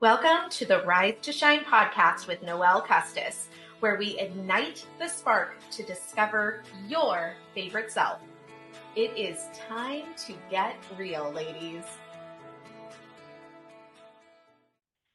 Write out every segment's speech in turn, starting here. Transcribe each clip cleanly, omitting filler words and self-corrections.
Welcome to the Rise to Shine podcast with Noelle Kustas, where we ignite the spark to discover your favorite self. It is time to get real, ladies.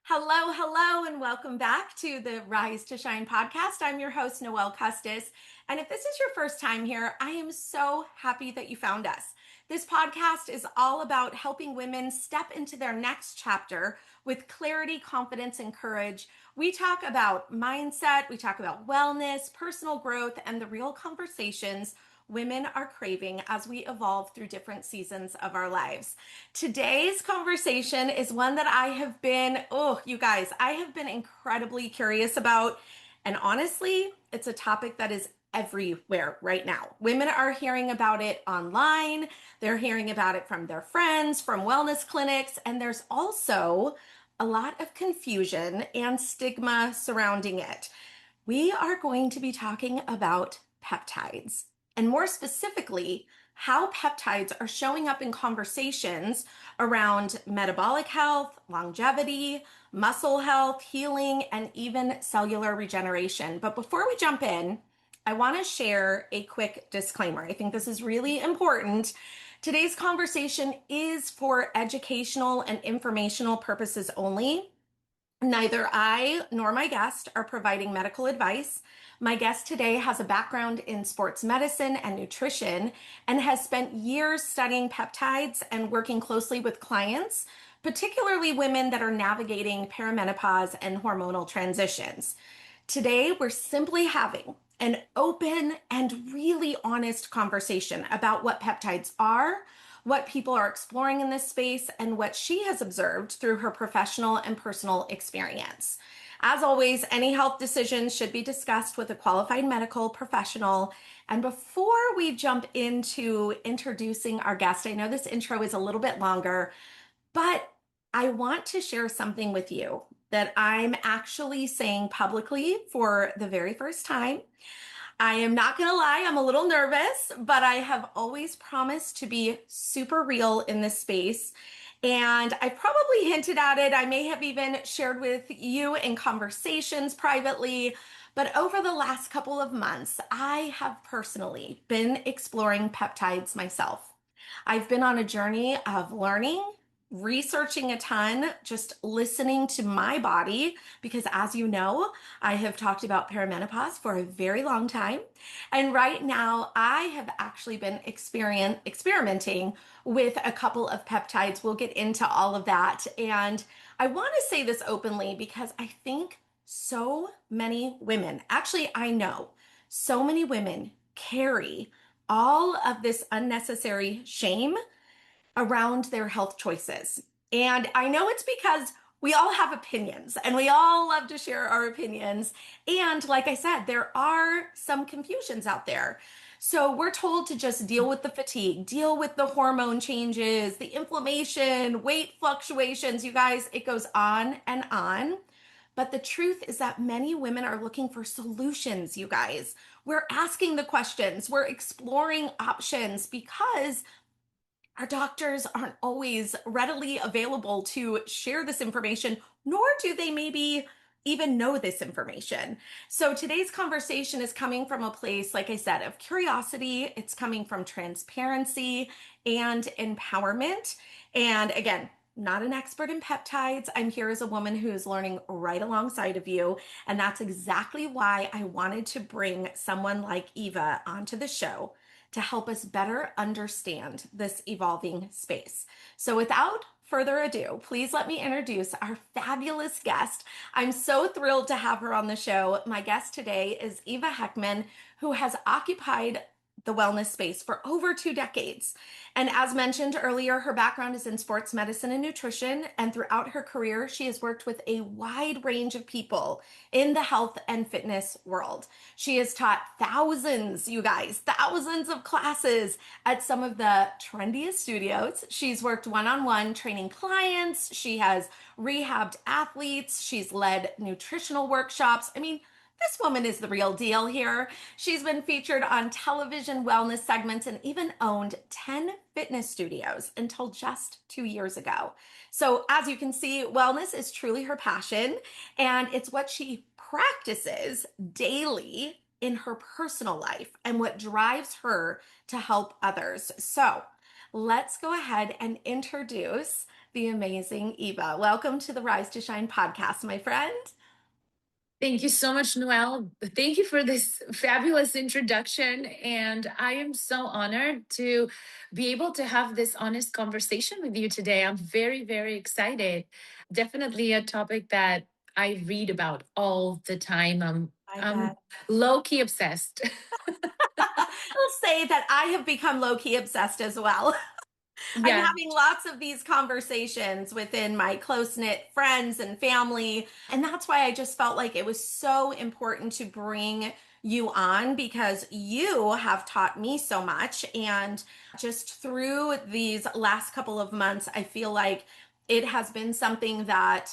Hello, and welcome back to the Rise to Shine podcast. I'm your host, Noelle Kustas. And if this is your first time here, I am so happy that you found us. This podcast is all about helping women step into their next chapter with clarity, confidence, and courage. We talk about mindset, we talk about wellness, personal growth, and the real conversations women are craving as we evolve through different seasons of our lives. Today's conversation is one that I have been, I have been incredibly curious about. And honestly, it's a topic that is everywhere right now. Women are hearing about it online. They're hearing about it from their friends, from wellness clinics, and there's also a lot of confusion and stigma surrounding it. We are going to be talking about peptides, and more specifically, how peptides are showing up in conversations around metabolic health, longevity, muscle health, healing, and even cellular regeneration. But before we jump in, I want to share a quick disclaimer. I think this is really important. Today's conversation is for educational and informational purposes only. Neither I nor my guest are providing medical advice. My guest today has a background in sports medicine and nutrition and has spent years studying peptides and working closely with clients, particularly women that are navigating perimenopause and hormonal transitions. Today, we're simply having an open and really honest conversation about what peptides are, what people are exploring in this space, and what she has observed through her professional and personal experience. As always, any health decisions should be discussed with a qualified medical professional. And before we jump into introducing our guest, I know this intro is a little bit longer, but I want to share something with you that I'm actually saying publicly for the very first time. I am not going to lie, I'm a little nervous, but I have always promised to be super real in this space. And I probably hinted at it. I may have even shared with you in conversations privately, but over the last couple of months, I have personally been exploring peptides myself. I've been on a journey of learning, researching a ton, just listening to my body, because as you know, I have talked about perimenopause for a very long time. And right now I have actually been experimenting with a couple of peptides. We'll get into all of that. And I want to say this openly because I think so many women, actually, I know so many women carry all of this unnecessary shame around their health choices. And I know it's because we all have opinions and we all love to share our opinions. And like I said, there are some confusions out there. So we're told to just deal with the fatigue, deal with the hormone changes, the inflammation, weight fluctuations. You guys, it goes on and on. But the truth is that many women are looking for solutions, you guys. We're asking the questions, we're exploring options because our doctors aren't always readily available to share this information, nor do they maybe even know this information. So today's conversation is coming from a place, like I said, of curiosity. It's coming from transparency and empowerment. And again, not an expert in peptides. I'm here as a woman who is learning right alongside of you. And that's exactly why I wanted to bring someone like Iva onto the show to help us better understand this evolving space. So without further ado, please let me introduce our fabulous guest. I'm so thrilled to have her on the show. My guest today is Iva Heckmann, who has occupied the wellness space for over 2 decades. And as mentioned earlier, her background is in sports medicine and nutrition. And throughout her career, she has worked with a wide range of people in the health and fitness world. She has taught thousands, you guys, thousands of classes at some of the trendiest studios. She's worked one-on-one training clients. She has rehabbed athletes. She's led nutritional workshops. I mean, This woman is the real deal here. She's been featured on television wellness segments and even owned 10 fitness studios until just 2 years ago. So, as you can see, wellness is truly her passion, and it's what she practices daily in her personal life and what drives her to help others. So, let's go ahead and introduce the amazing Iva. Welcome to the Rise to Shine podcast, my friend. Thank you so much, Noelle. Thank you for this fabulous introduction. And I am so honored to be able to have this honest conversation with you today. I'm very, very excited. Definitely a topic that I read about all the time. I I'm bet. low key obsessed. I'll say that I have become low key obsessed as well. I'm Yeah. having lots of these conversations within my close knit friends and family. And that's why I just felt like it was so important to bring you on because you have taught me so much. And just through these last couple of months, I feel like it has been something that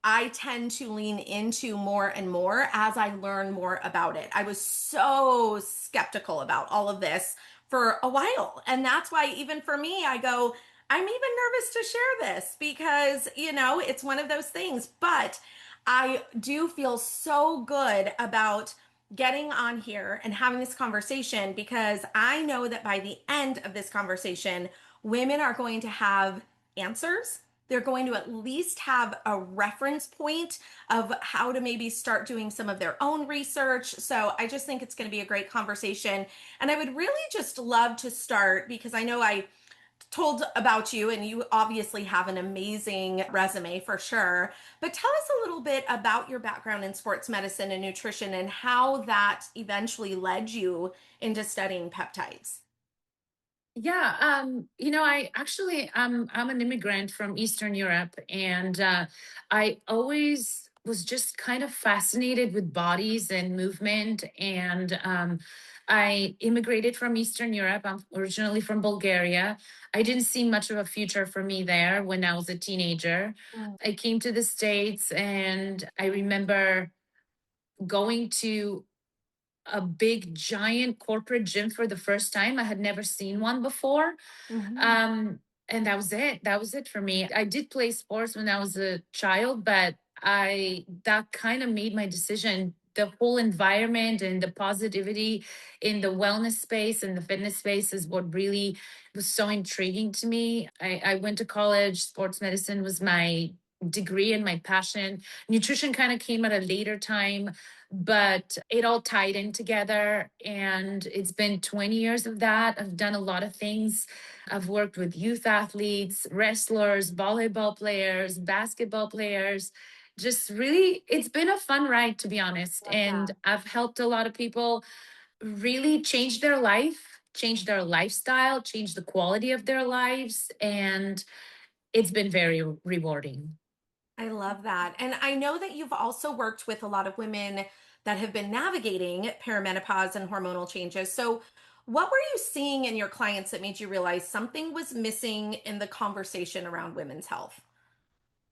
I tend to lean into more and more as I learn more about it. I was so skeptical about all of this for a while. And that's why, even for me, I go, I'm even nervous to share this because, it's one of those things. But I do feel so good about getting on here and having this conversation because I know that by the end of this conversation, women are going to have answers. They're going to at least have a reference point of how to maybe start doing some of their own research. So I just think it's going to be a great conversation. And I would really just love to start because I know I told about you and you obviously have an amazing resume for sure. But tell us a little bit about your background in sports medicine and nutrition and how that eventually led you into studying peptides. Yeah, I actually I'm an immigrant from Eastern Europe, and I always was just kind of fascinated with bodies and movement. And I immigrated from Eastern Europe. I'm originally from Bulgaria. I didn't see much of a future for me there when I was a teenager. Mm. I came to the States, and I remember going to a big giant corporate gym for the first time. I had never seen one before. Mhm. Um, and that was it. That was it for me. I did play sports when I was a child, but I that kind of made my decision. The whole environment and the positivity in the wellness space and the fitness space is what really was so intriguing to me. I went to college. Sports medicine was my degree and my passion. Nutrition kind of came at a later time, but it all tied in together. And it's been 20 years of that. I've done a lot of things. I've worked with youth athletes, wrestlers, volleyball players, basketball players. Just really, it's been a fun ride, to be honest. Love And that. I've helped a lot of people really change their life, change their lifestyle, change the quality of their lives. And it's been very rewarding. I love that. And I know that you've also worked with a lot of women that have been navigating perimenopause and hormonal changes. So, what were you seeing in your clients that made you realize something was missing in the conversation around women's health?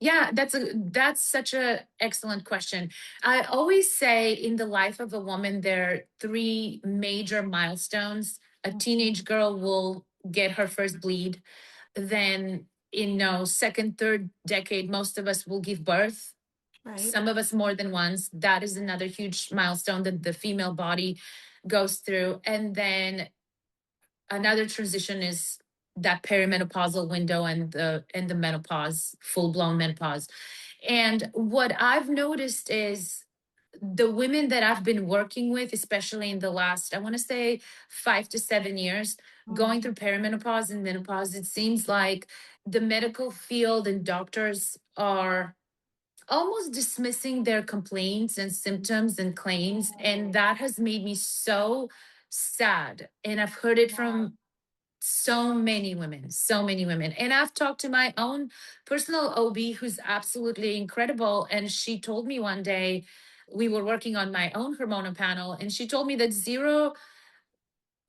Yeah, that's such a excellent question. I always say in the life of a woman there are three major milestones. A Mhm. teenage girl will get her first bleed. Then in second, third decade, most of us will give birth. Right. Some of us more than once. That is another huge milestone that the female body goes through. And then another transition is that perimenopausal window and the menopause, full blown menopause. And what I've noticed is the women that I've been working with, especially in the last, I want to say 5 to 7 years, Mm. going through perimenopause and menopause, it seems like the medical field and doctors are almost dismissing their complaints and symptoms and claims. And that has made me so sad. And I've heard it Yeah. from so many women, so many women. And I've talked to my own personal OB who's absolutely incredible. And she told me one day, we were working on my own hormonal panel, and she told me that zero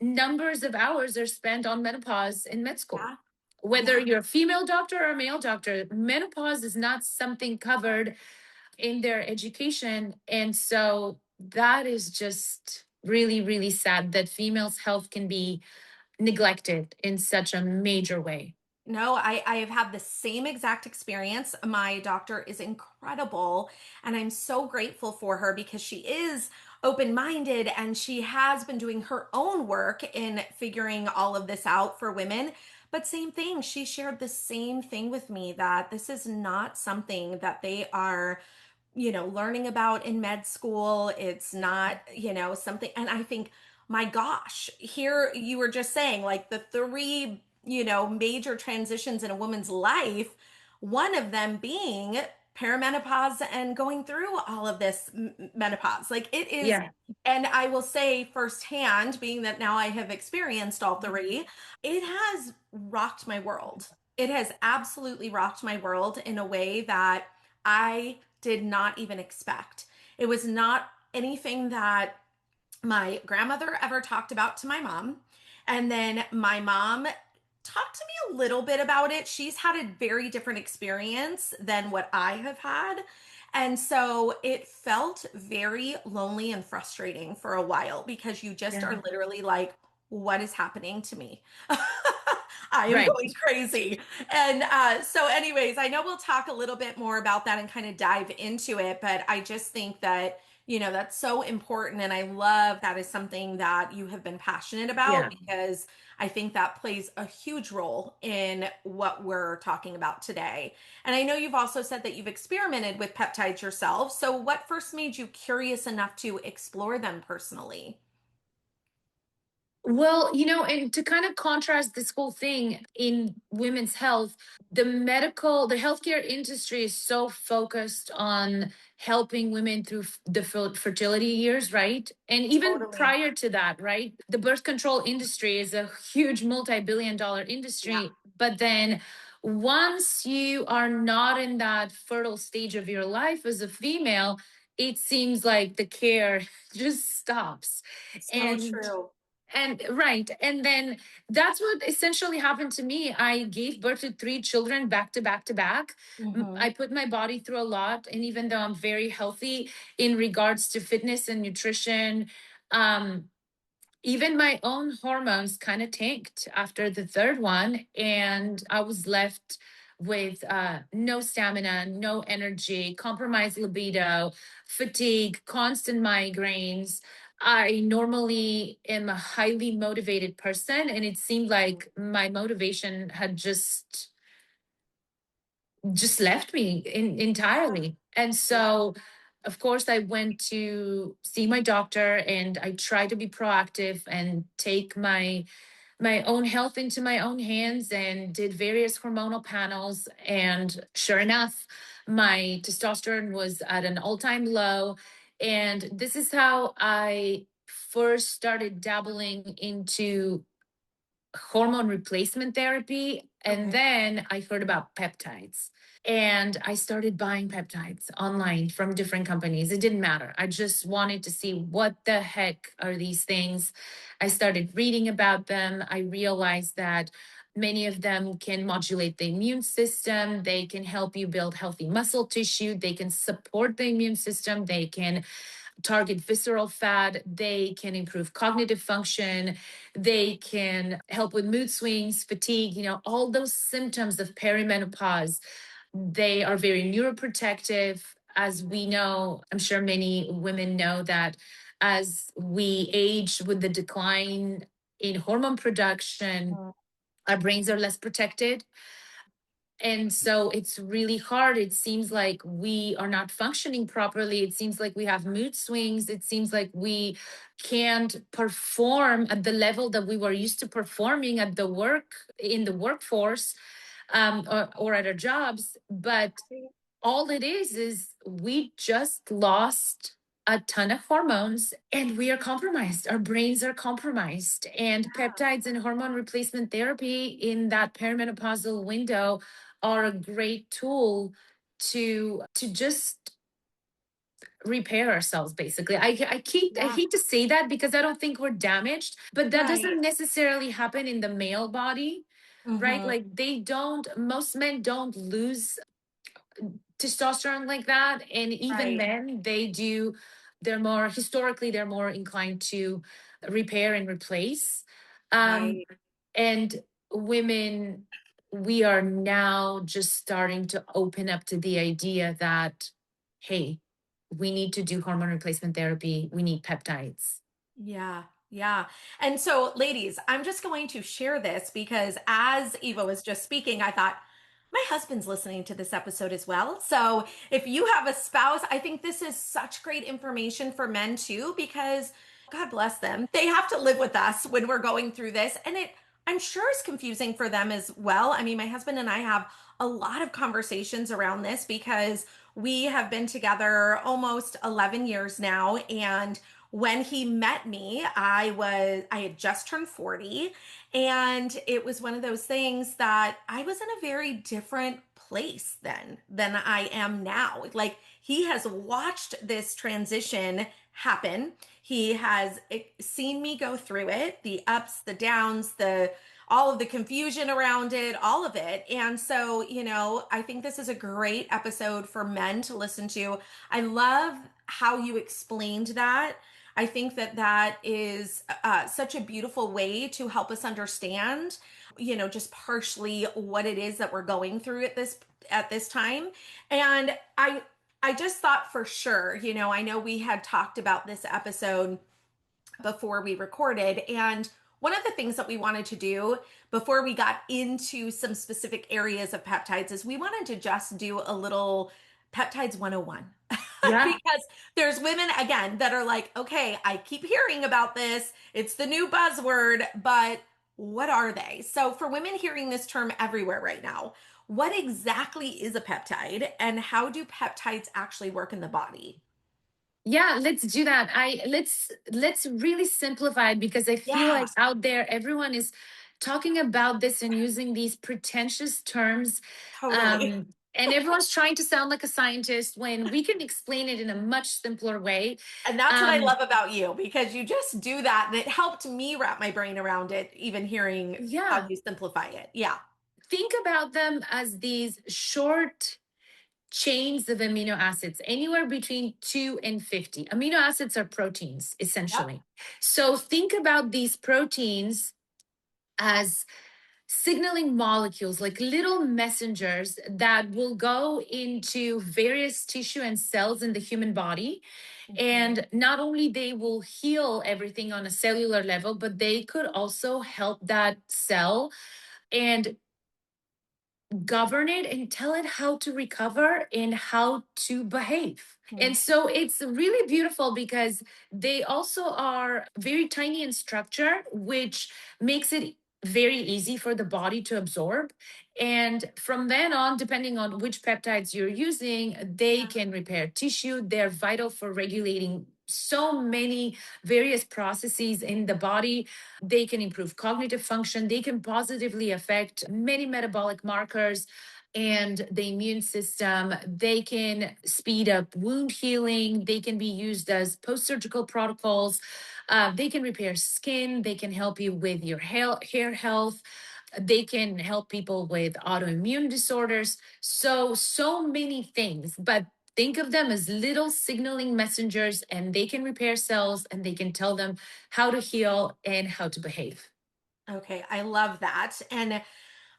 numbers of hours are spent on menopause in med school. Yeah. Whether Yeah. you're a female doctor or a male doctor, menopause is not something covered in their education. And so that is just really, really sad that females' health can be neglected in such a major way. No, I have had the same exact experience. My doctor is incredible, and I'm so grateful for her because she is open minded and she has been doing her own work in figuring all of this out for women. But, same thing, she shared the same thing with me that this is not something that they are learning about in med school. It's not, something. And I think, my gosh, here you were just saying like the three, major transitions in a woman's life, one of them being perimenopause and going through all of this menopause. Like it is. Yeah. And I will say firsthand, being that now I have experienced all three, it has rocked my world. It has absolutely rocked my world in a way that I did not even expect. It was not anything that my grandmother ever talked about to my mom. And then my mom talked to me a little bit about it. She's had a very different experience than what I have had. And so it felt very lonely and frustrating for a while because you just Yeah. are literally like, what is happening to me? I am Right. going crazy. And so, anyways, I know we'll talk a little bit more about that and kind of dive into it, but I just think that, that's so important. And I love that is something that you have been passionate about Yeah. because I think that plays a huge role in what we're talking about today. And I know you've also said that you've experimented with peptides yourself. So, what first made you curious enough to explore them personally? Well, and to kind of contrast this whole thing in women's health, the healthcare industry is so focused on helping women through the fertility years, right? And even Totally. prior to that, right? The birth control industry is a huge multi-billion-dollar Yeah. industry. But then once you are not in that fertile stage of your life as a female, it seems like the care just stops. So And true. right. And then that's what essentially happened to me. I gave birth to three children back to back to back. I Hmm. put my body through a lot. And even though I'm very healthy in regards to fitness and nutrition, um, even my own hormones kind of tanked after the third one. And I was left with no stamina, no energy, compromised libido, fatigue, constant migraines. I normally am a highly motivated person, and it seemed like my motivation had just left me Yeah. entirely. And Yeah. so, of course, I went to see my doctor, and I tried to be proactive and take my own health into my own hands and did various hormonal panels. And sure enough, my testosterone was at an all-time low. And this is how I first started dabbling into hormone replacement therapy. And Okay. then I heard about peptides. And I started buying peptides online from different companies. It didn't matter. I just wanted to see what the heck are these things. I started reading about them. I realized that many of them can modulate the immune system. They can help you build healthy muscle tissue. They can support the immune system. They can target visceral fat. They can improve cognitive function. They can help with mood swings, fatigue, all those symptoms of perimenopause. They are very neuroprotective. As we know, I'm sure many women know that as we age with the decline in hormone production, Mm. our brains are less protected. And so it's really hard. It seems like we are not functioning properly. It seems like we have mood swings. It seems like we can't perform at the level that we were used to performing at the work in the workforce, or at our jobs. But all it is we just lost a ton of hormones, and we are compromised. Our brains are compromised. And peptides and hormone replacement therapy in that perimenopausal window are a great tool to just repair ourselves, basically. I Yeah. hate to say that because I don't think we're damaged, but that Right. doesn't necessarily happen in the male body, right? Hmm. Like most men don't lose testosterone like that. And even Right. then, they do historically, they're more inclined to repair and replace. Um, Right. and women, we are now just starting to open up to the idea that, hey, we need to do hormone replacement therapy. We need peptides. Yeah, yeah. And so, ladies, I'm just going to share this because as Eva was just speaking, I thought, my husband's listening to this episode as well. So, if you have a spouse, I think this is such great information for men too, because God bless them. They have to live with us when we're going through this. And I'm sure is confusing for them as well. I mean, my husband and I have a lot of conversations around this because we have been together almost 11 years now. And when he met me, I had just turned 40, and it was one of those things that I was in a very different place then than I am now. Like, he has watched this transition happen. He has seen me go through it, the ups, the downs, the all of the confusion around it, all of it. And so, I think this is a great episode for men to listen to. I love how you explained that. I think that that is such a beautiful way to help us understand, just partially what it is that we're going through at this time. And I just thought for sure, I know we had talked about this episode before we recorded. And one of the things that we wanted to do before we got into some specific areas of peptides is we wanted to just do a little peptides 101. Yeah. Because there's women again that are like, okay, I keep hearing about this. It's the new buzzword, but what are they? So for women hearing this term everywhere right now, what exactly is a peptide and how do peptides actually work in the body? Yeah, let's do that. Let's really simplify it because I feel Yeah, like out there everyone is talking about this and using these pretentious terms. totally. And everyone's trying to sound like a scientist when we can explain it in a much simpler way. And that's what I Um, love about you because you just do that. And it helped me wrap my brain around it, even hearing how yeah, you simplify it. Yeah. think about them as these short chains of amino acids, anywhere between 2 and 50. Amino acids are proteins, Yep. essentially. So think about these proteins as signaling molecules, like little messengers that will go into various tissue and cells in the human body. Mhm. And not only they will heal everything on a cellular level, but they could also help that cell and govern it and tell it how to recover and how to behave. Hmm. And so it's really beautiful because they also are very tiny in structure, which makes it very easy for the body to absorb. And from then on, depending on which peptides you're using, they Yeah. can repair tissue. They're vital for regulating so many various processes in the body. They can improve cognitive function. They can positively affect many metabolic markers and the immune system. They can speed up wound healing. They can be used as post surgical protocols. They can repair skin. They can help you with your hair health. They can help people with autoimmune disorders. So many things. But think of them as little signaling messengers, and they can repair cells and they can tell them how to heal and how to behave. Okay. I love that. And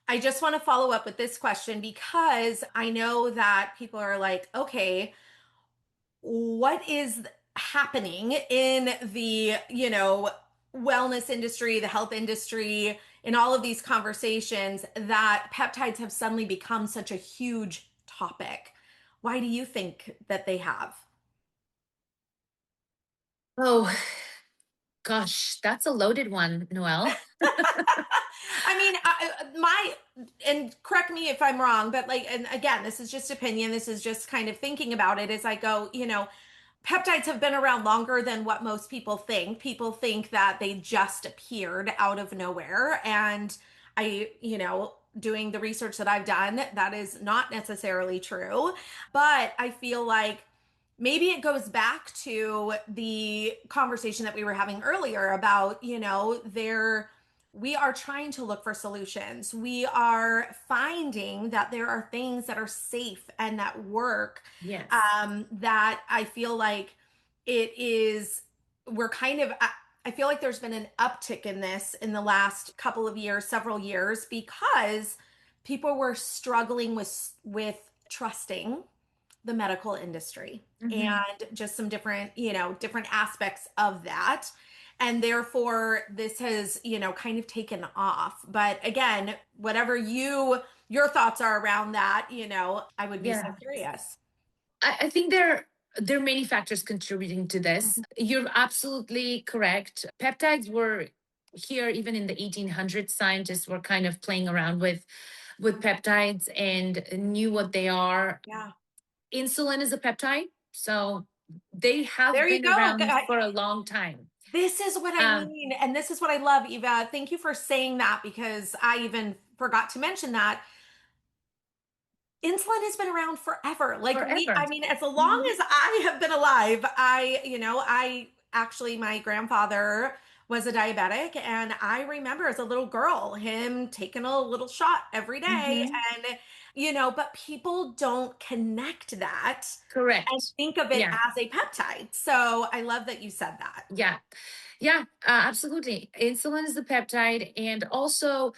I just want to follow up with this question because I know that people are like, okay, what is happening in the, wellness industry, the health industry, in all of these conversations that peptides have suddenly become such a huge topic? Why do you think that they have? Oh, gosh, that's a loaded one, Noelle. I mean, and correct me if I'm wrong, but like, and again, this is just opinion. This is just kind of thinking about it as I go, peptides have been around longer than what most people think. People think that they just appeared out of nowhere. And doing the research that I've done, that is not necessarily true. But I feel like maybe it goes back to the conversation that we were having earlier about, we are trying to look for solutions. We are finding that there are things that are safe and that work, Yes. that I feel like it is, we're kind of, I feel like there's been an uptick in this in the last couple of years, several years, because people were struggling with trusting the medical industry Mhm. and just some different, different aspects of that. And therefore, this has, kind of taken off. But again, whatever your thoughts are around that, I would be so Yeah. curious. I think there are many factors contributing to this. Mhm. You're absolutely correct. Peptides were here even in the 1800s. Scientists were kind of playing around with peptides and knew what they are. Yeah. Insulin is a peptide, so they There have you been go. around for a long time. This is what I Um, mean. And this is what I love, Eva. Thank you for saying that because I even forgot to mention that insulin has been around forever. Like Forever. I mean, as long Mhm. as I have been alive, I actually, my grandfather was a diabetic. And I remember as a little girl, him taking a little shot every day. Mhm. And, but people don't connect that and Correct. think of it Yeah. as a peptide. So I love that you said that. Yeah. Yeah, absolutely. Insulin is the peptide. And also,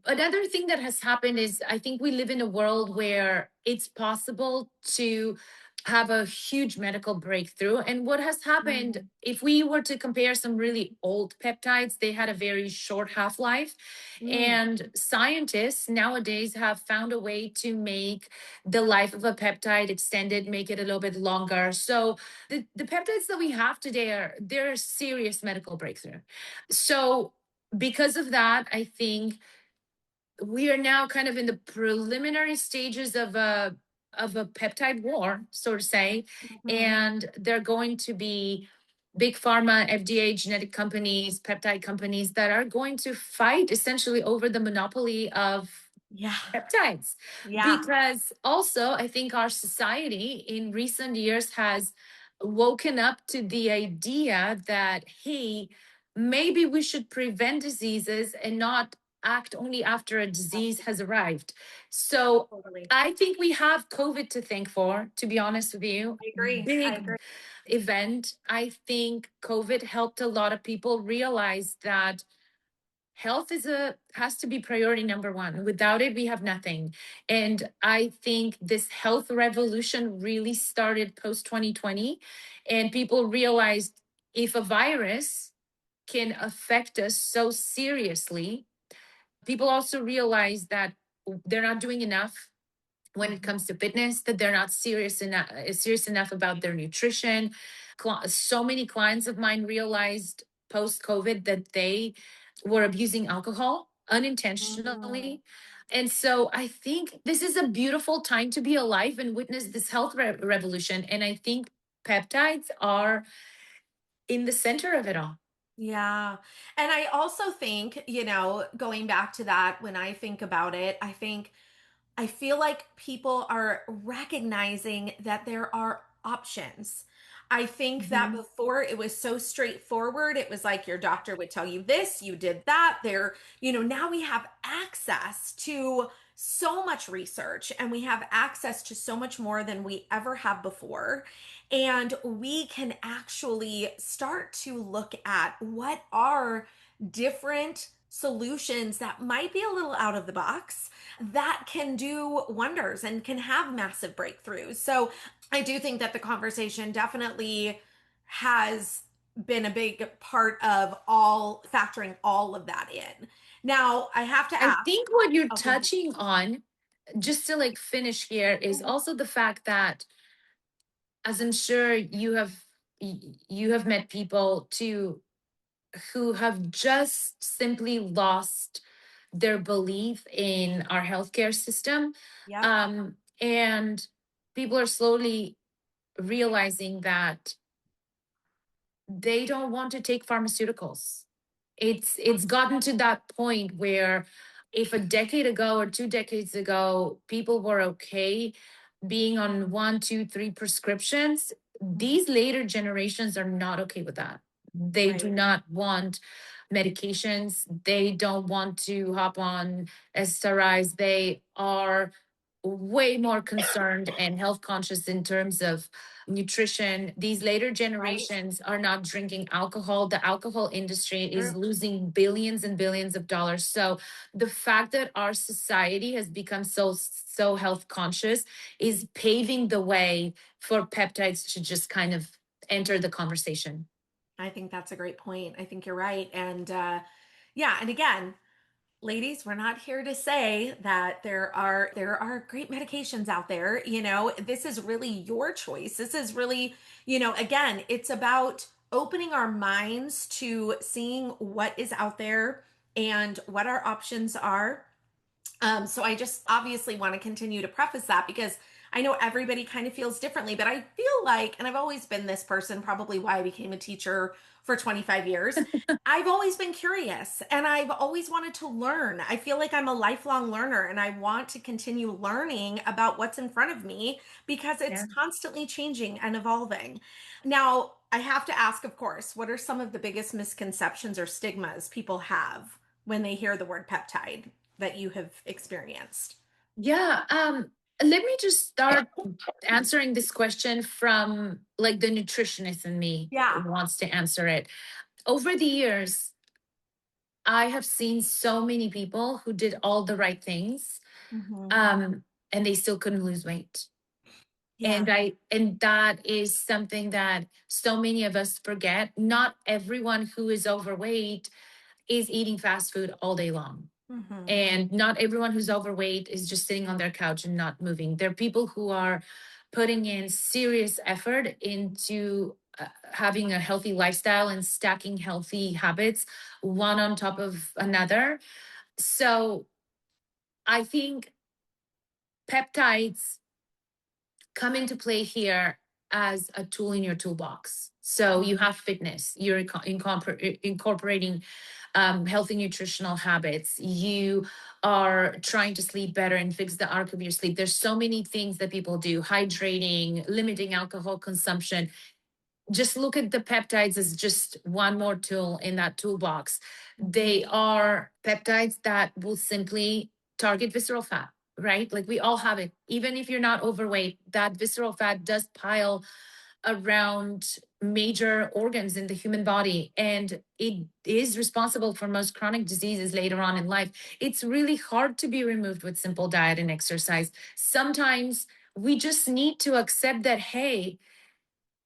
another thing that has happened is I think we live in a world where it's possible to have a huge medical breakthrough. And what has happened, Mm, if we were to compare some really old peptides, they had a very short half life. mm, And scientists nowadays have found a way to make the life of a peptide extended, make it a little bit longer. So the peptides that we have today they're a serious medical breakthrough. So because of that, I think we are now kind of in the preliminary stages of a peptide war, so to say, mhm. and they're going to be big pharma, FDA, genetic companies, peptide companies that are going to fight essentially over the monopoly of Yeah. peptides. Yeah. Because also, I think our society in recent years has woken up to the idea that, hey, maybe we should prevent diseases and not act only after a disease has arrived. So Totally. I think we have COVID to thank for, to be honest with you. I agree. I Big agree. event. I think COVID helped a lot of people realize that health has to be priority number one. Without it, we have nothing. And I think this health revolution really started post 2020, and people realized if a virus can affect us so seriously, people also realize that they're not doing enough when it Mhm. comes to fitness, that they're not serious enough about their nutrition. So many clients of mine realized post COVID that they were abusing alcohol Mm. unintentionally. And so I think this is a beautiful time to be alive and witness this health revolution. And I think peptides are in the center of it all. Yeah. And I also think, going back to that, when I think about it, I feel like people are recognizing that there are options. I think that Mhm. before it was so straightforward. It was like your doctor would tell you this, you did that. Now we have access to so much research and we have access to so much more than we ever have before. And we can actually start to look at what are different solutions that might be a little out of the box that can do wonders and can have massive breakthroughs. So I do think that the conversation definitely has been a big part of all factoring all of that in. Now, I have to I ask. think what you're Oh, go ahead. touching on, just to like finish here, is Mhm. also the fact that, as I'm sure you have met people too who have just simply lost their belief in our healthcare system. Yep. And people are slowly realizing that they don't want to take pharmaceuticals. It's gotten to that point where if a decade ago or 2 decades ago people were okay being on one, two, three prescriptions, Mhm. these later generations are not okay with that. They do Right. not want medications. They don't want to hop on SRIs. They are way more concerned and health conscious in terms of nutrition. These later Right. generations are not drinking alcohol. The alcohol industry is True. losing billions and billions of dollars. So the fact that our society has become so health conscious is paving the way for peptides to just kind of enter the conversation. I think that's a great point. I think you're right. And yeah, and again, ladies, we're not here to say that there are great medications out there. This is really your choice. This is really, again, it's about opening our minds to seeing what is out there and what our options are. So I just obviously want to continue to preface that because I know everybody kind of feels differently, but I feel like, and I've always been this person, probably why I became a teacher for 25 years. I've always been curious and I've always wanted to learn. I feel like I'm a lifelong learner and I want to continue learning about what's in front of me because it's Yeah. constantly changing and evolving. Now, I have to ask, of course, what are some of the biggest misconceptions or stigmas people have when they hear the word peptide that you have experienced? Yeah. Let me just start answering this question from like the nutritionist in me Yeah. wants to answer it. Over the years, I have seen so many people who did all the right things, Hmm. um, and they still couldn't lose weight. Yeah. And that is something that so many of us forget. Not everyone who is overweight is eating fast food all day long. Hmm. And not everyone who's overweight is just sitting on their couch and not moving. There are people who are putting in serious effort into having a healthy lifestyle and stacking healthy habits one on top of another. So I think peptides come into play here as a tool in your toolbox. So you have fitness, you're incorporating healthy nutritional habits, you are trying to sleep better and fix the arc of your sleep. There's so many things that people do: hydrating, limiting alcohol consumption. Just look at the peptides as just one more tool in that toolbox. They are peptides that will simply target visceral fat, right? Like we all have it. Even if you're not overweight, that visceral fat does pile around major organs in the human body, and it is responsible for most chronic diseases later on in life. It's really hard to be removed with simple diet and exercise. Sometimes we just need to accept that, hey,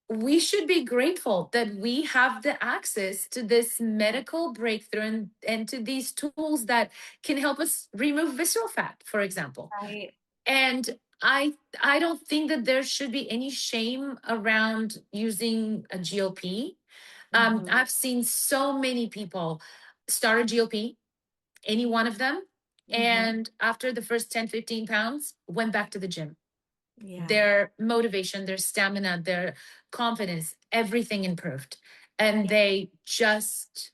we should be grateful that we have the access to this medical breakthrough and to these tools that can help us remove visceral fat, for example. Right. And I don't think that there should be any shame around using a GLP. Hmm. I've seen so many people start a GLP, any one of them, Hmm. and after the first 10, 15 pounds, went back to the gym. Yeah. Their motivation, their stamina, their confidence, everything improved. And Yeah. they just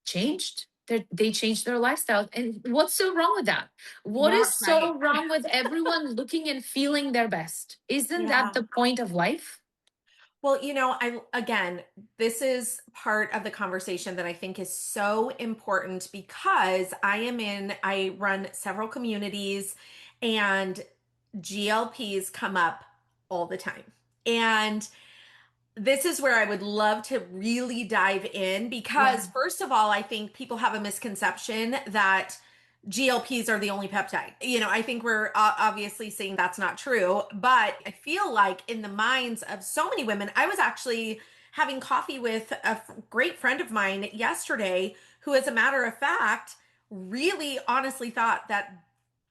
changed. They changed their lifestyle. And what's so wrong with that? What Yeah. is Right. so wrong with everyone looking and feeling their best? Isn't that Yeah. the point of life? Well, I again, this is part of the conversation that I think is so important because I run several communities and GLPs come up all the time. And this is where I would love to really dive in Yeah. because, first of all, I think people have a misconception that GLPs are the only peptide. I think we're obviously saying that's not true, but I feel like in the minds of so many women, I was actually having coffee with a great friend of mine yesterday who, as a matter of fact, really honestly thought that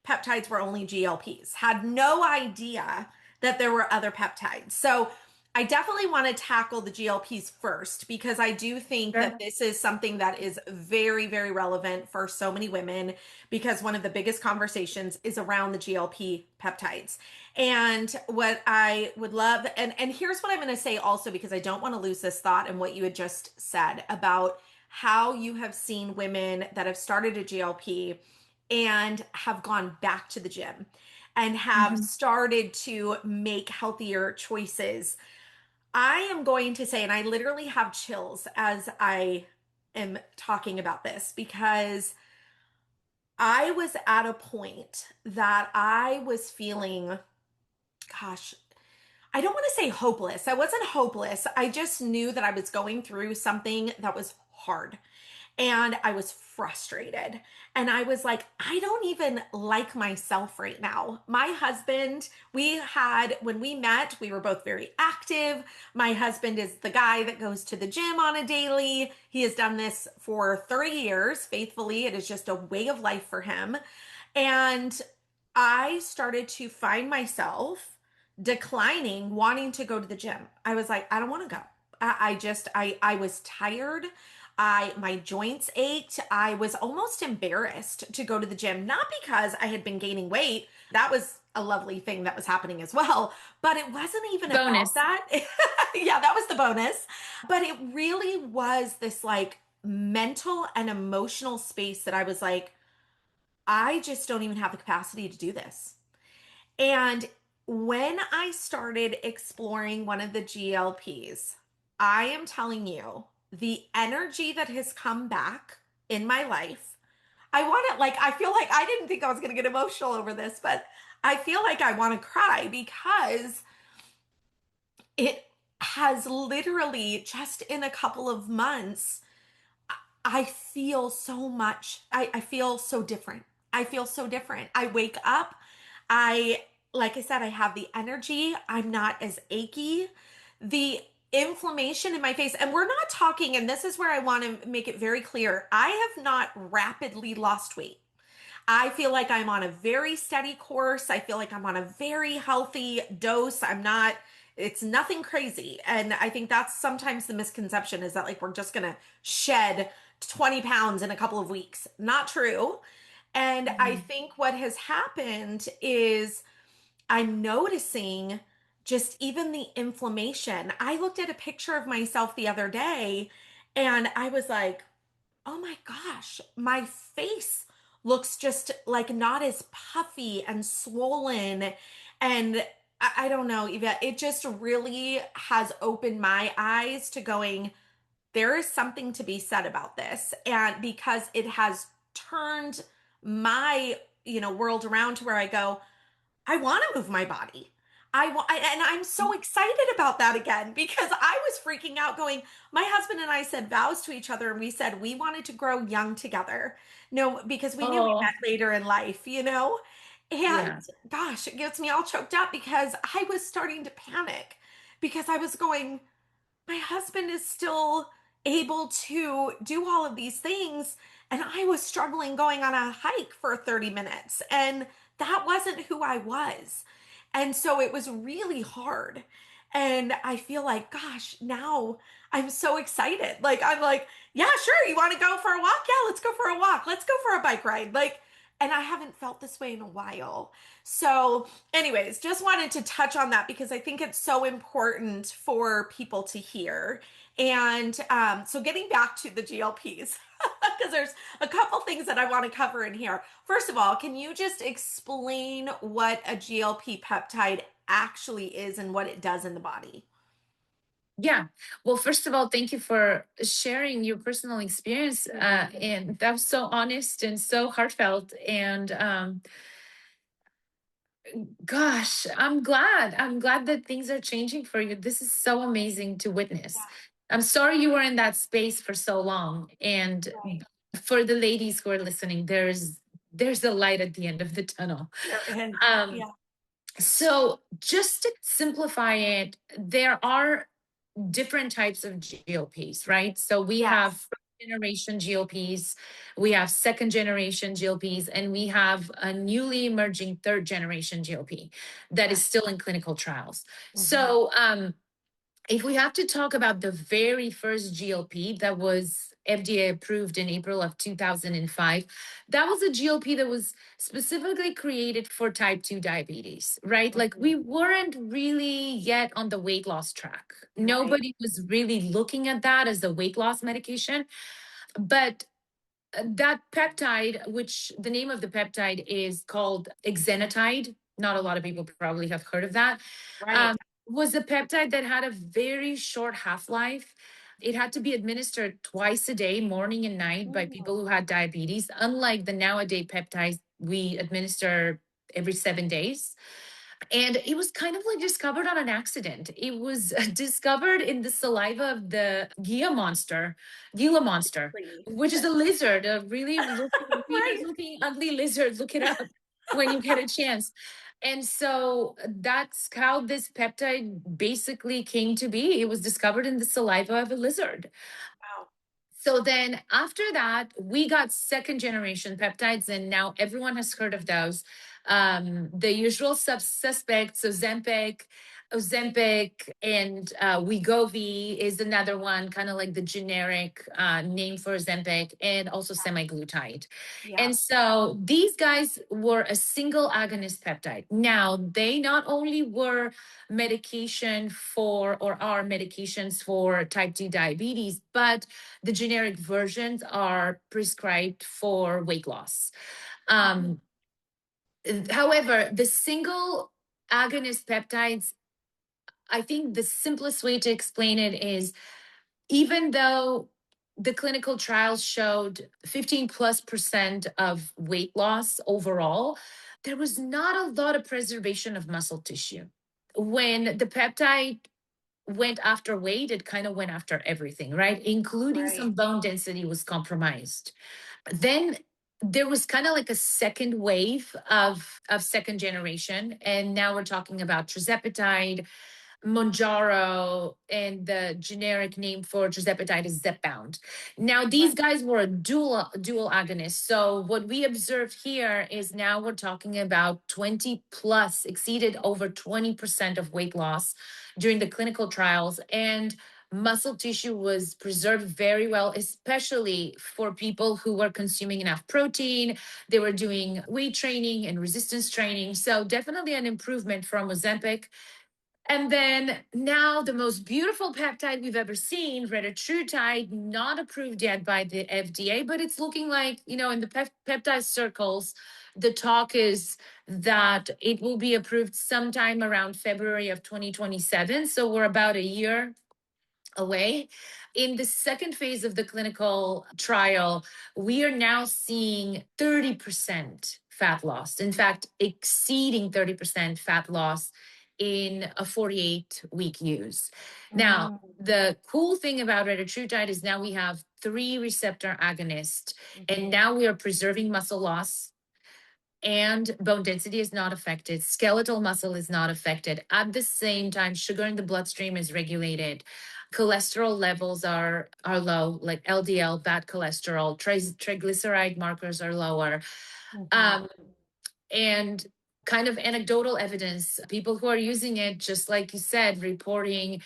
peptides were only GLPs, had no idea that there were other peptides. So I definitely want to tackle the GLPs first because I do think that Sure. this is something that is very, very relevant for so many women because one of the biggest conversations is around the GLP peptides. And what I would love, and here's what I'm going to say also because I don't want to lose this thought and what you had just said about how you have seen women that have started a GLP and have gone back to the gym and have Mhm. started to make healthier choices. I am going to say, and I literally have chills as I am talking about this because I was at a point that I was feeling, gosh, I don't want to say hopeless. I wasn't hopeless. I just knew that I was going through something that was hard. And I was frustrated. And I was like, I don't even like myself right now. My husband, when we met, we were both very active. My husband is the guy that goes to the gym on a daily. He has done this for 30 years faithfully. It is just a way of life for him. And I started to find myself declining wanting to go to the gym. I was like, I don't want to go. I was tired. My joints ached. I was almost embarrassed to go to the gym, not because I had been gaining weight. That was a lovely thing that was happening as well, but it wasn't even about Bonus. that. Yeah, that was the bonus. But it really was this like mental and emotional space that I was like, I just don't even have the capacity to do this. And when I started exploring one of the GLPs, I am telling you, the energy that has come back in my life, I want to, like, I feel like I didn't think I was going to get emotional over this, but I feel like I want to cry because it has literally just in a couple of months I feel so much. I feel so different. I feel so different. I wake up. I, like I said, I have the energy. I'm not as achy. The inflammation in my face, and we're not talking, and this is where I want to make it very clear. I have not rapidly lost weight. I feel like I'm on a very steady course. I feel like I'm on a very healthy dose. It's nothing crazy. And I think that's sometimes the misconception is that like we're just going to shed 20 pounds in a couple of weeks. Not true. And I Mhm. think what has happened is I'm noticing just even the inflammation. I looked at a picture of myself the other day and I was like, oh my gosh, my face looks just like not as puffy and swollen. And I don't know, Eva, it just really has opened my eyes to going, there is something to be said about this. And because it has turned my, world around to where I go, I want to move my body. And I'm so excited about that again because I was freaking out going, my husband and I said vows to each other and we said we wanted to grow young together. No, because we knew we Oh, met later in life. And yeah. gosh, it gets me all choked up because I was starting to panic because I was going, my husband is still able to do all of these things. And I was struggling going on a hike for 30 minutes. And that wasn't who I was. And so it was really hard. And I feel like, gosh, now I'm so excited. Like, I'm like, yeah, sure. You want to go for a walk? Yeah, let's go for a walk. Let's go for a bike ride. Like, and I haven't felt this way in a while. So, anyways, just wanted to touch on that because I think it's so important for people to hear. And so, getting back to the GLPs, because there's a couple things that I want to cover in here. First of all, can you just explain what a GLP peptide actually is and what it does in the body? Yeah. Well, first of all, thank you for sharing your personal experience. And that was so honest and so heartfelt. And gosh, I'm glad. I'm glad that things are changing for you. This is so amazing to witness. I'm sorry you were in that space for so long. And Right. for the ladies who are listening, there's a light at the end of the tunnel. There is. Um, Yeah. so just to simplify it, there are different types of GLPs, right? So we have Yes. first generation GLPs, we have second generation GLPs, and we have a newly emerging third generation GLP that is Right. still in clinical trials. Mhm. So if we have to talk about the very first GLP that was FDA approved in April of 2005, that was a GLP that was specifically created for type 2 diabetes, right? Like Mhm. we weren't really yet on the weight loss track. Right. Nobody was really looking at that as a weight loss medication. But that peptide, which the name of the peptide is called exenatide, not a lot of people probably have heard of that, Right. um, was a peptide that had a very short half life. It had to be administered twice a day, morning and night, by Mm. people who had diabetes. Unlike the nowadays peptides, we administer every 7 days. And it was kind of like discovered on an accident. It was discovered in the saliva of the Gila monster, Please. which is a lizard, a really looking, weird Right. looking, ugly lizard. Look it up when you get a chance. And so that's how this peptide basically came to be. It was discovered in the saliva of a lizard. Wow. So then after that, we got second generation peptides, and now everyone has heard of those. The usual suspects, Ozempic, and Wegovy is another one, kind of like the generic name for Ozempic, and also semaglutide. Yeah. And so these guys were a single agonist peptide. Now, they not only were medication for, or are medications for type 2 diabetes, but the generic versions are prescribed for weight loss. Um, However, the single agonist peptides, I think the simplest way to explain it is, even though the clinical trials showed 15+% of weight loss overall, there was not a lot of preservation of muscle tissue. When the peptide went after weight, it kind of went after everything, right? Including Right. some bone density was compromised. Then there was kind of like a second wave of second generation. And now we're talking about tirzepatide, Monjaro, and the generic name for tirzepatide is Zepbound. Now, Right. these guys were a dual agonist. So what we observed here is now we're talking about 20 plus, exceeded over 20% of weight loss during the clinical trials. And muscle tissue was preserved very well, especially for people who were consuming enough protein. They were doing weight training and resistance training. So definitely an improvement from Ozempic. And then now the most beautiful peptide we've ever seen, retatrutide, not approved yet by the FDA, but it's looking like, in the peptide circles, the talk is that it will be approved sometime around February of 2027. So we're about a year away. In the second phase of the clinical trial, we are now seeing 30% fat loss. In fact, exceeding 30% fat loss in a 48-week use. Now, Mm. the cool thing about retatrutide is now we have 3 receptor agonists, and Mhm. now we are preserving muscle loss, and bone density is not affected. Skeletal muscle is not affected. At the same time, sugar in the bloodstream is regulated. Cholesterol levels are low, like LDL, bad cholesterol. Triglyceride markers are lower. Mhm. Um, and kind of anecdotal evidence, people who are using it, just like you said, reporting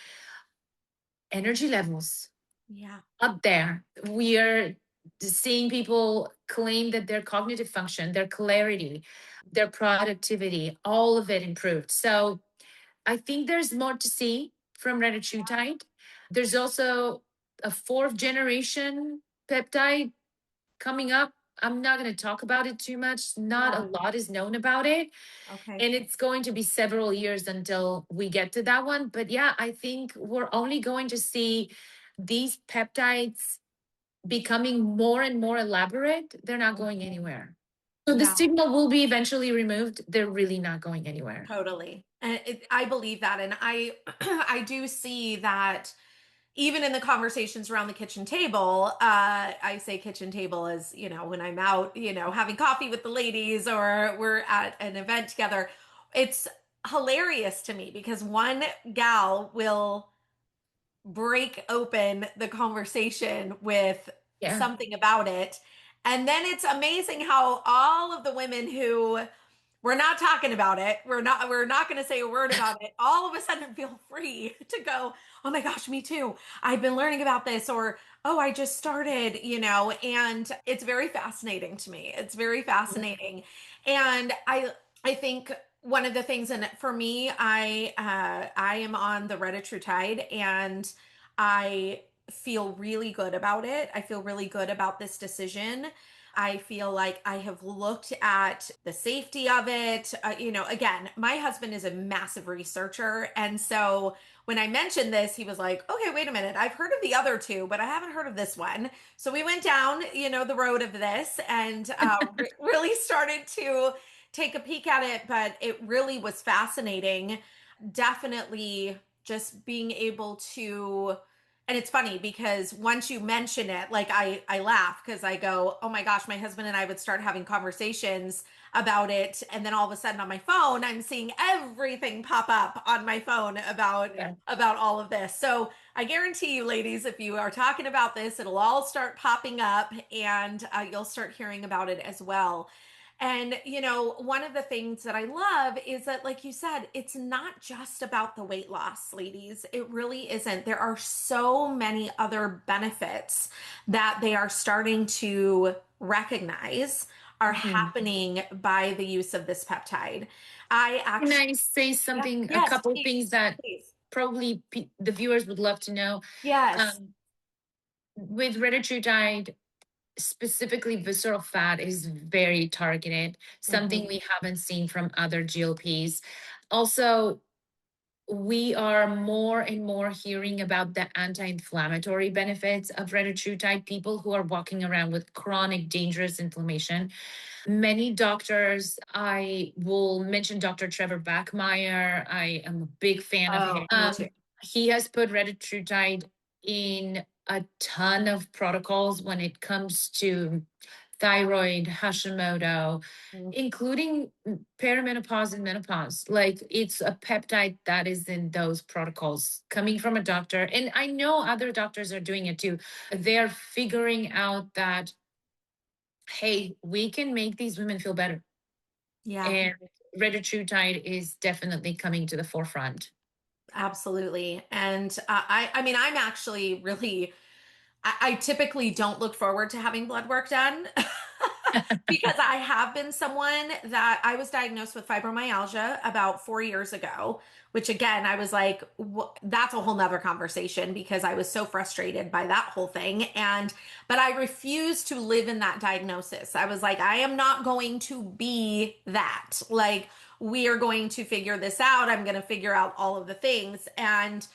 energy levels Yeah. up there. We are seeing people claim that their cognitive function, their clarity, their productivity, all of it improved. So I think there's more to see from retatrutide. There's also a fourth generation peptide coming up. I'm not going to talk about it too much. Not a Yeah. lot is known about it. Okay. And it's going to be several years until we get to that one. But yeah, I think we're only going to see these peptides becoming more and more elaborate. They're not going Mhm. anywhere. So the Yeah. stigma will be eventually removed. They're really not going anywhere. Totally. And I believe that. And I I do see that even in the conversations around the kitchen table, I say kitchen table as, when I'm out, having coffee with the ladies or we're at an event together. It's hilarious to me because one gal will break open the conversation with Yeah. something about it. And then it's amazing how all of the women who we're not talking about it, we're not going to say a word about it, all of a sudden feel free to go, "Oh my gosh, me too. I've been learning about this," or, "Oh, I just started," and it's very fascinating to me. It's very fascinating. And I think one of the things, and for me, I am on the retatrutide, and I feel really good about it. I feel really good about this decision. I feel like I have looked at the safety of it. Again, my husband is a massive researcher. And so when I mentioned this, he was like, okay, wait a minute. I've heard of the other two, but I haven't heard of this one. So we went down, the road of this and really started to take a peek at it. But it really was fascinating. Definitely just being able to, and it's funny because once you mention it, like I laugh because I go, oh my gosh, my husband and I would start having conversations about it, and then all of a sudden on my phone I'm seeing everything pop up on my phone Yeah. about all of this. So I guarantee you, ladies, if you are talking about this, it'll all start popping up, and you'll start hearing about it as well. And, one of the things that I love is that, like you said, it's not just about the weight loss, ladies. It really isn't. There are so many other benefits that they are starting to recognize are Mhm. happening by the use of this peptide. I Can actually, I say yeah, something, a yes, couple of please, things that please. probably the viewers would love to know? Yes. Um, with retatrutide, specifically visceral fat is very targeted, something Mhm. we haven't seen from other GLPs. Also, we are more and more hearing about the anti-inflammatory benefits of retatrutide. People who are walking around with chronic dangerous inflammation, many doctors, I will mention Dr. Trevor Bachmeyer. I am a big fan of him. Oh, me too. He has put retatrutide in a ton of protocols when it comes to thyroid, Hashimoto, Mm. including perimenopause and menopause. Like, it's a peptide that is in those protocols coming from a doctor. And I know other doctors are doing it too. They're figuring out that, hey, we can make these women feel better. Yeah. And retatrutide is definitely coming to the forefront. Absolutely. And I mean, I'm actually really, I typically don't look forward to having blood work done because I have been someone that I was diagnosed with fibromyalgia about 4 years ago, which again, I was like, that's a whole nother conversation because I was so frustrated by that whole thing. But I refused to live in that diagnosis. I was like, I am not going to be that. Like, we are going to figure this out. I'm going to figure out all of the things. And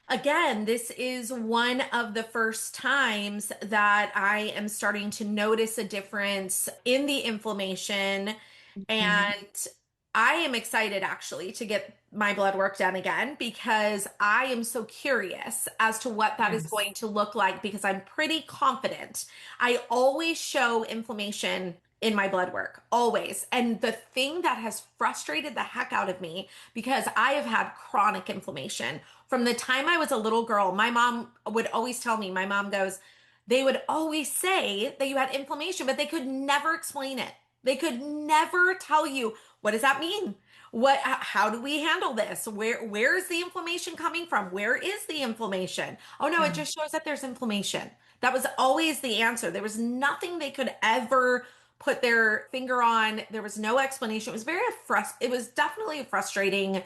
again, this is one of the first times that I am starting to notice a difference in the inflammation. Mhm. And I am excited actually to get my blood work done again because I am so curious as to what that is Yes. going to look like because I'm pretty confident. I always show inflammation in my blood work, always. And the thing that has frustrated the heck out of me because I have had chronic inflammation from the time I was a little girl. My mom would always tell me, my mom goes, they would always say that you had inflammation, but they could never explain it. They could never tell you, what does that mean? How do we handle this? Where is the inflammation coming from? Where is the inflammation? Oh no, it Yeah. just shows that there's inflammation. That was always the answer. There was nothing they could ever put their finger on. There was no explanation. It was it was definitely a frustrating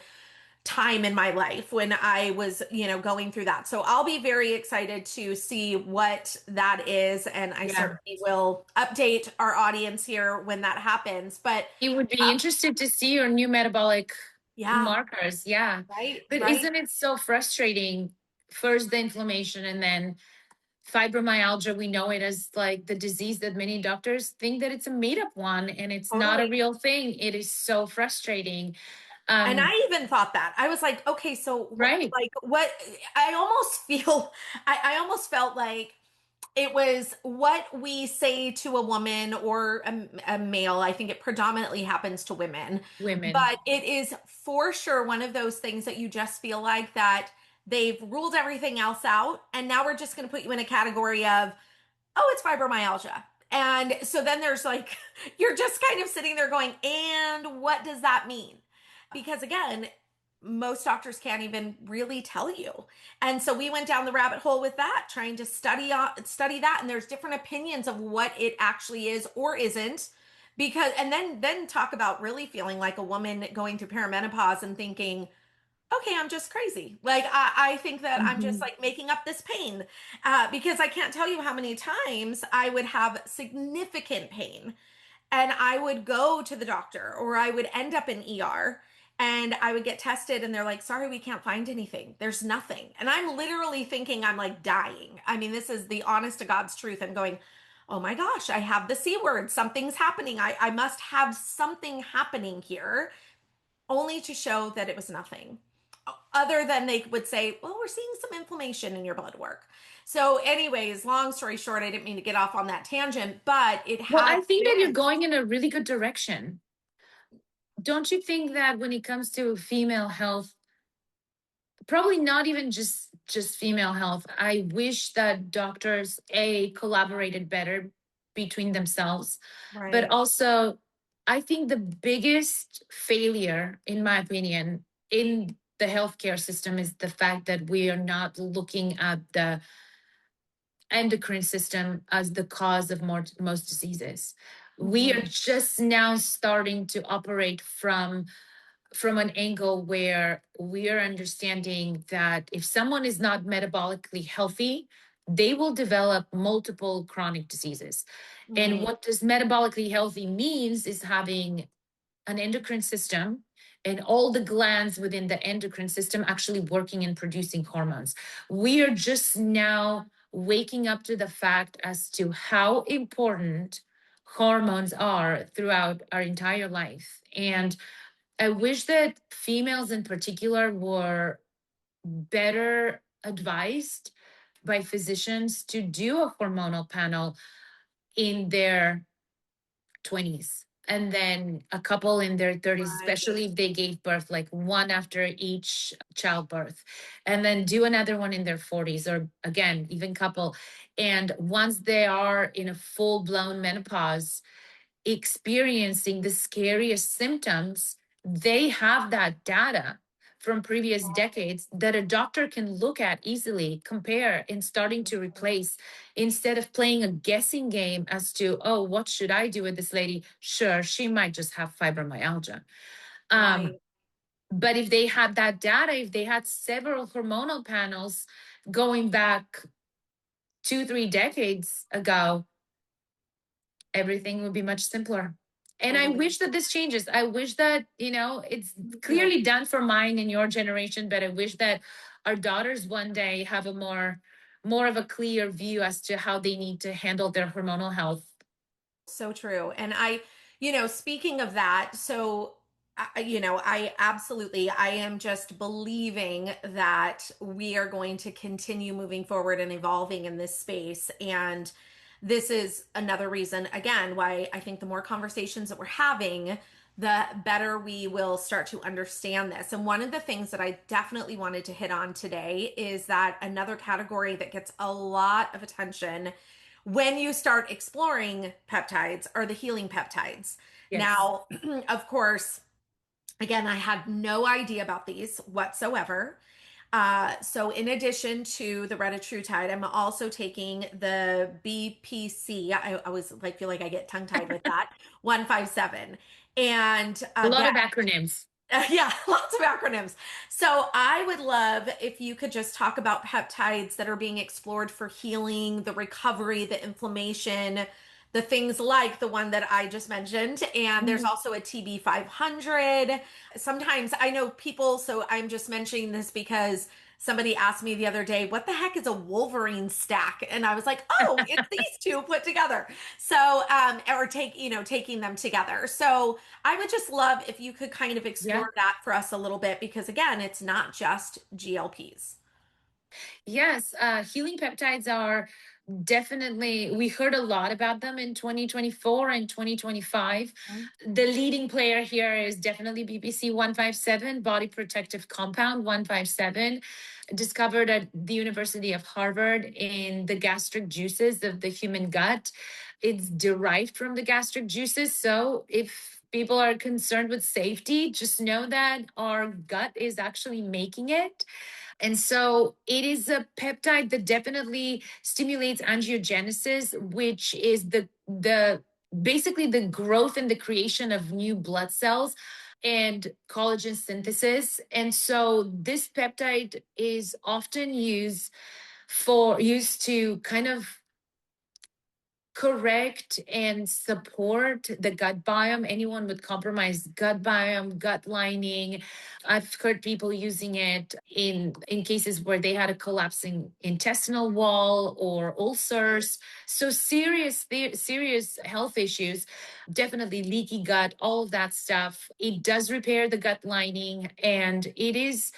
time in my life when I was, going through that. So I'll be very excited to see what that is. And I Yeah. certainly will update our audience here when that happens. But You would be uh, interested to see your new metabolic yeah, markers. Yeah. right, But right. isn't it so frustrating? First, the inflammation, and then fibromyalgia. We know it as like the disease that many doctors think that it's a made up one, and it's not a Totally. real thing. It is so frustrating. And Um, I even thought that. I was like, okay, so right. what I almost feel, I almost felt like it was what we say to a woman or a male. I think it predominantly happens to women, Women. but it is for sure one of those things that you just feel like that they've ruled everything else out. And now we're just going to put you in a category of, oh, it's fibromyalgia. And so then there's like, you're just kind of sitting there going, and what does that mean? Because again, most doctors can't even really tell you. And so we went down the rabbit hole with that, trying to study that. And there's different opinions of what it actually is or isn't. Because and then talk about really feeling like a woman going through perimenopause and thinking, okay, I'm just crazy. Like I think that I'm just Mhm. like making up this pain because I can't tell you how many times I would have significant pain and I would go to the doctor or I would end up in ER And I would get tested and they're like, sorry, we can't find anything. There's nothing. And I'm literally thinking I'm like dying. I mean, this is the honest to God's truth. I'm going, oh my gosh, I have the C word. Something's happening. I must have something happening here, only to show that it was nothing. Other than they would say, well, we're seeing some inflammation in your blood work. So, anyways, long story short, I didn't mean to get off on that tangent, but it Well, has I think that you're been. going in a really good direction. Don't you think that when it comes to female health, probably not even just female health, I wish that doctors collaborated better between themselves, but Right. also I think the biggest failure, in my opinion, in the healthcare system is the fact that we are not looking at the endocrine system as the cause of most diseases. We are Mhm. just now starting to operate from an angle where we are understanding that if someone is not metabolically healthy, they will develop multiple chronic diseases. And Mm. what does metabolically healthy means is having an endocrine system and all the glands within the endocrine system actually working and producing hormones. We are just now waking up to the fact as to how important hormones are throughout our entire life. And I wish that females in particular were better advised by physicians to do a hormonal panel in their 20s, and then a couple in their 30s, Right. especially if they gave birth, like one after each childbirth, and then do another one in their 40s, or again, even couple. And once they are in a full blown menopause, experiencing the scariest symptoms, they have that data from previous decades that a doctor can look at easily, compare, and starting to replace, instead of playing a guessing game as to, oh, what should I do with this lady? Sure, she might just have fibromyalgia. Right. But if they had that data, if they had several hormonal panels going back 2, 3 decades ago, everything would be much simpler. And I Totally. wish that this changes. I wish that, it's Me too. clearly done for mine and your generation, but I wish that our daughters one day have a more of a clear view as to how they need to handle their hormonal health. So true. And speaking of that, so I absolutely, I am just believing that we are going to continue moving forward and evolving in this space. And this is another reason, again, why I think the more conversations that we're having, the better we will start to understand this. And one of the things that I definitely wanted to hit on today is that another category that gets a lot of attention when you start exploring peptides are the healing peptides. Yes. Now, of course, again, I had no idea about these whatsoever. So in addition to the retatrutide, I'm also taking the BPC. I was like, feel like I get tongue tied with that 157. And A lot that of acronyms. yeah, lots of acronyms. So I would love if you could just talk about peptides that are being explored for healing, the recovery, the inflammation, the things like the one that I just mentioned. And there's Mhm. also a TB 500. Sometimes I know people, so I'm just mentioning this because somebody asked me the other day, what the heck is a Wolverine stack? And I was like, oh, it's these two put together. So, or taking them together. So, I would just love if you could kind of Yeah. explore that for us a little bit because again, it's not just GLPs. Yes. Healing peptides are definitely, we heard a lot about them in 2024 and 2025. Mhm. The leading player here is definitely BPC 157, body protective compound 157, discovered at the University of Harvard in the gastric juices of the human gut. It's derived from the gastric juices. So if people are concerned with safety, just know that our gut is actually making it. And so it is a peptide that definitely stimulates angiogenesis, which is the basically the growth and the creation of new blood cells and collagen synthesis. And so this peptide is often used to kind of correct and support the gut biome. Anyone with compromised gut biome, gut lining. I've heard people using it in cases where they had a collapsing intestinal wall or ulcers. So serious health issues, definitely leaky gut, all of that stuff. It does repair the gut lining, and it is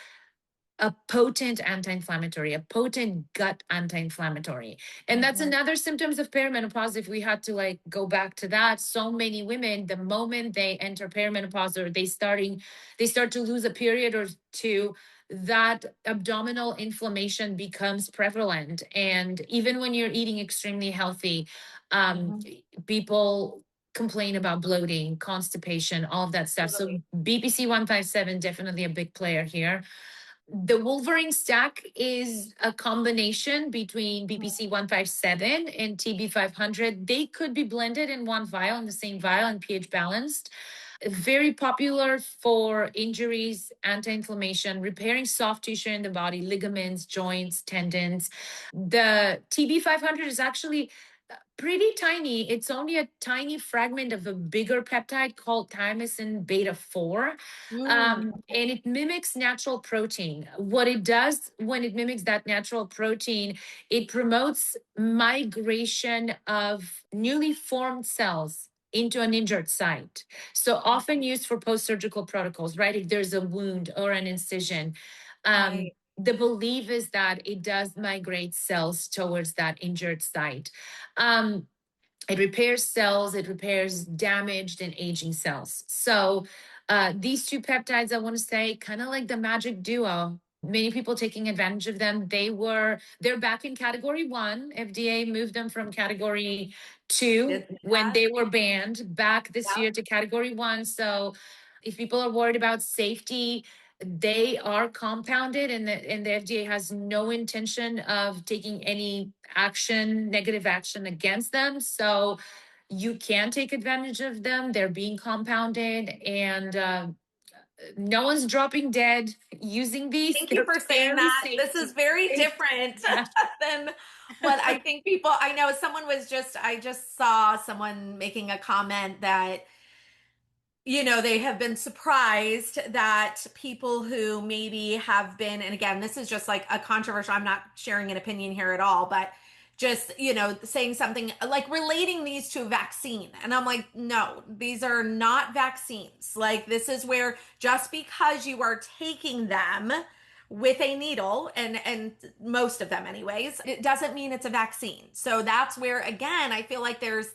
a potent anti-inflammatory, a potent gut anti-inflammatory. And that's Mhm. another symptoms of perimenopause. If we had to like go back to that, so many women, the moment they enter perimenopause or they start to lose a period or two, that abdominal inflammation becomes prevalent. And even when you're eating extremely healthy, um, Mhm. people complain about bloating, constipation, all of that stuff. So Totally. BPC 157, definitely a big player here. The Wolverine stack is a combination between BPC 157 and TB 500. They could be blended in one vial, in the same vial, and pH balanced. Very popular for injuries, anti-inflammation, repairing soft tissue in the body, ligaments, joints, tendons. The TB 500 is actually pretty tiny. It's only a tiny fragment of a bigger peptide called thymosin beta 4. Mm. And it mimics natural protein. What it does when it mimics that natural protein, it promotes migration of newly formed cells into an injured site. So often used for post-surgical protocols, right? If there's a wound or an incision. Right. The belief is that it does migrate cells towards that injured site. Um, it repairs cells, it repairs damaged and aging cells. So these two peptides, I want to say, kind of like the magic duo. Many people taking advantage of them. They're back in category 1. FDA moved them from category 2 Did when that. they were banned back this Yep. year to category 1. So if people are worried about safety, they are compounded, and the FDA has no intention of taking any action, negative action against them. So you can take advantage of them. They're being compounded, and no one's dropping dead using these. Thank you They're for saying very that. safe This to is very take. different Yeah. than what I think people, I know I just saw someone making a comment that, they have been surprised that people who maybe have been, and again, this is just like a controversial, I'm not sharing an opinion here at all, but just, saying something like relating these to a vaccine. And I'm like, no, these are not vaccines. Like, this is where just because you are taking them with a needle, and most of them anyways, it doesn't mean it's a vaccine. So that's where, again, I feel like there's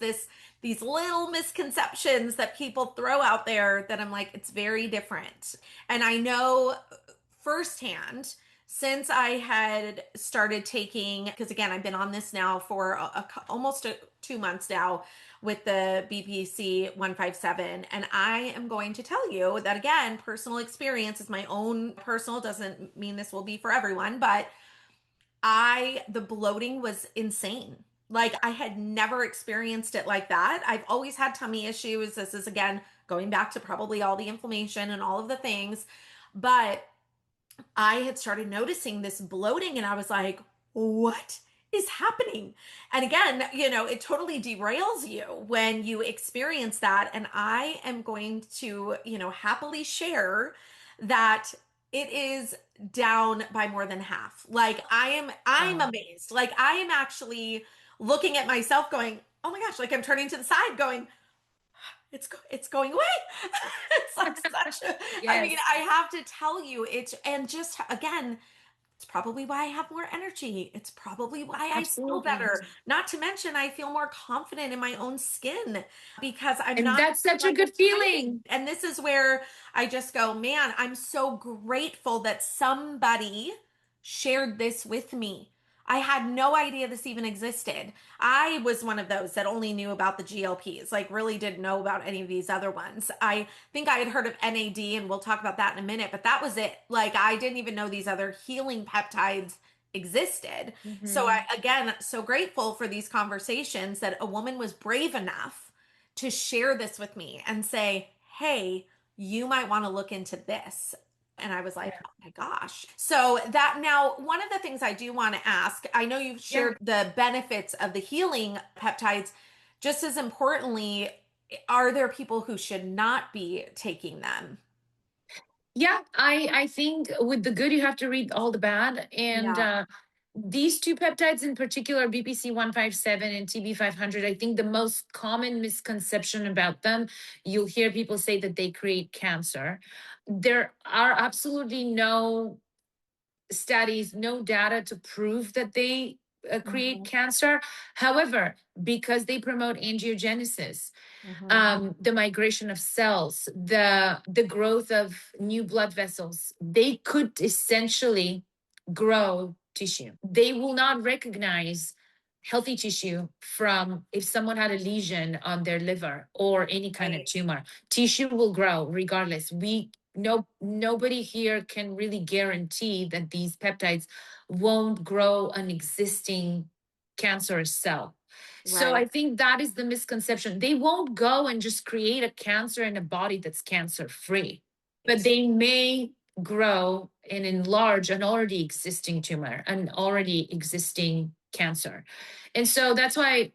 these little misconceptions that people throw out there that I'm like, it's very different. And I know firsthand, since I had started taking, because again, I've been on this now for almost 2 months now with the BPC 157. And I am going to tell you that, again, personal experience is my own personal, doesn't mean this will be for everyone, but the bloating was insane. Like, I had never experienced it like that. I've always had tummy issues. This is, again, going back to probably all the inflammation and all of the things. But I had started noticing this bloating, and I was like, what is happening? And again, it totally derails you when you experience that. And I am going to, happily share that it is down by more than half. Like, I'm Wow. amazed. Like, I am actually looking at myself going, oh my gosh, like I'm turning to the side going, it's going away. It's like such a, I mean, Yes, I have to tell you, and just again, it's probably why I have more energy. It's probably why I feel absolutely. better. Not to mention, I feel more confident in my own skin because I'm And not that's such a like good hiding. feeling. And this is where I just go, man, I'm so grateful that somebody shared this with me. I had no idea this even existed. I was one of those that only knew about the GLPs, like really didn't know about any of these other ones. I think I had heard of NAD, and we'll talk about that in a minute, but that was it. Like, I didn't even know these other healing peptides existed. So I, Mhm. again, so grateful for these conversations that a woman was brave enough to share this with me and say, hey, you might want to look into this. And I was like, Yeah. oh my gosh. So that, now, one of the things I do want to ask, I know you've Yeah. shared the benefits of the healing peptides. just as importantly, are there people who should not be taking them? Yeah, I think with the good you have to read all the bad, and Yeah. these two peptides in particular, BPC 157 and TB 500, I think the most common misconception about them, you'll hear people say that they create cancer. There are absolutely no studies, no data to prove that they create Mhm. cancer. However, because they promote angiogenesis, Mhm. the migration of cells, the growth of new blood vessels, they could essentially grow tissue. They will not recognize healthy tissue from if someone had a lesion on their liver or any kind of Right. tumor. Tissue will grow regardless. Nobody here can really guarantee that these peptides won't grow an existing cancerous cell. So I Right. think that is the misconception. They won't go and just create a cancer in a body that's cancer free, but Right. they may grow and enlarge an already existing tumor, an already existing cancer. And so that's why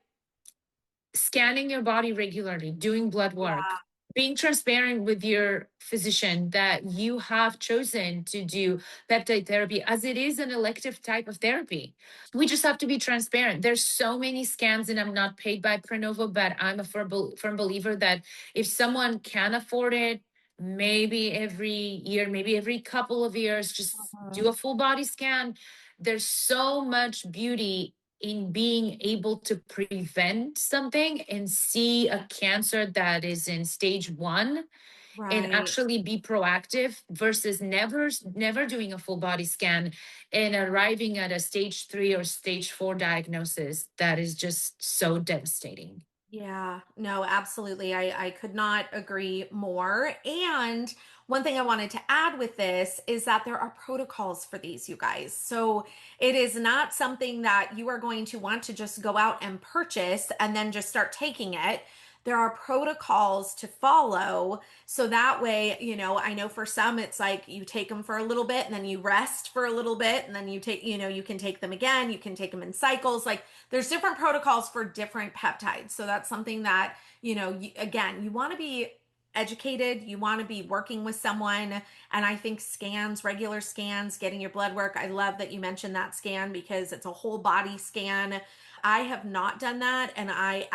scanning your body regularly, doing blood work, Yeah. being transparent with your physician that you have chosen to do peptide therapy as it is an elective type of therapy. We just have to be transparent. There's so many scams, and I'm not paid by Prenovo, but I'm a firm believer that if someone can afford it, maybe every year, maybe every couple of years, just do Mhm. a full body scan. There's so much beauty in being able to prevent something and see a cancer that is in stage 1 and Right. actually be proactive versus never doing a full body scan and arriving at a stage 3 or stage 4 diagnosis that is just so devastating. Yeah, no, absolutely. I could not agree more. And one thing I wanted to add with this is that there are protocols for these, you guys. So it is not something that you are going to want to just go out and purchase and then just start taking it. There are protocols to follow. So that way, I know for some it's like you take them for a little bit and then you rest for a little bit and then you take, you can take them again, you can take them in cycles. Like there's different protocols for different peptides. So that's something that, again, you want to be educated, you want to be working with someone. And I think scans, regular scans, getting your blood work, I love that you mentioned that scan because it's a whole body scan. I have not done that. And I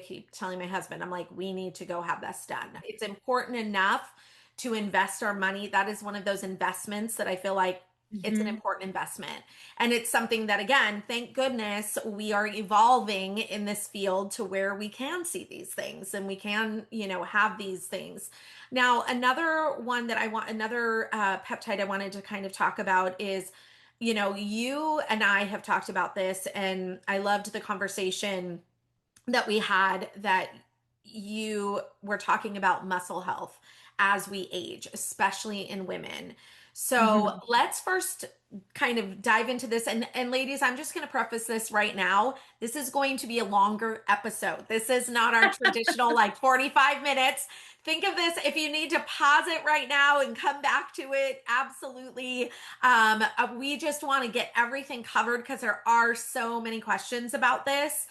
keep telling my husband, I'm like, we need to go have this done. It's important enough to invest our money. That is one of those investments that I feel like it's an Mhm. important investment. And it's something that, again, thank goodness we are evolving in this field to where we can see these things and we can, have these things. Now, another peptide I wanted to kind of talk about is, you and I have talked about this, and I loved the conversation that we had that you were talking about muscle health as we age, especially in women. So Mhm. let's first kind of dive into this. And ladies, I'm just going to preface this right now. This is going to be a longer episode. This is not our traditional like 45 minutes. Think of this, if you need to pause it right now and come back to it, absolutely. We just want to get everything covered because there are so many questions about this.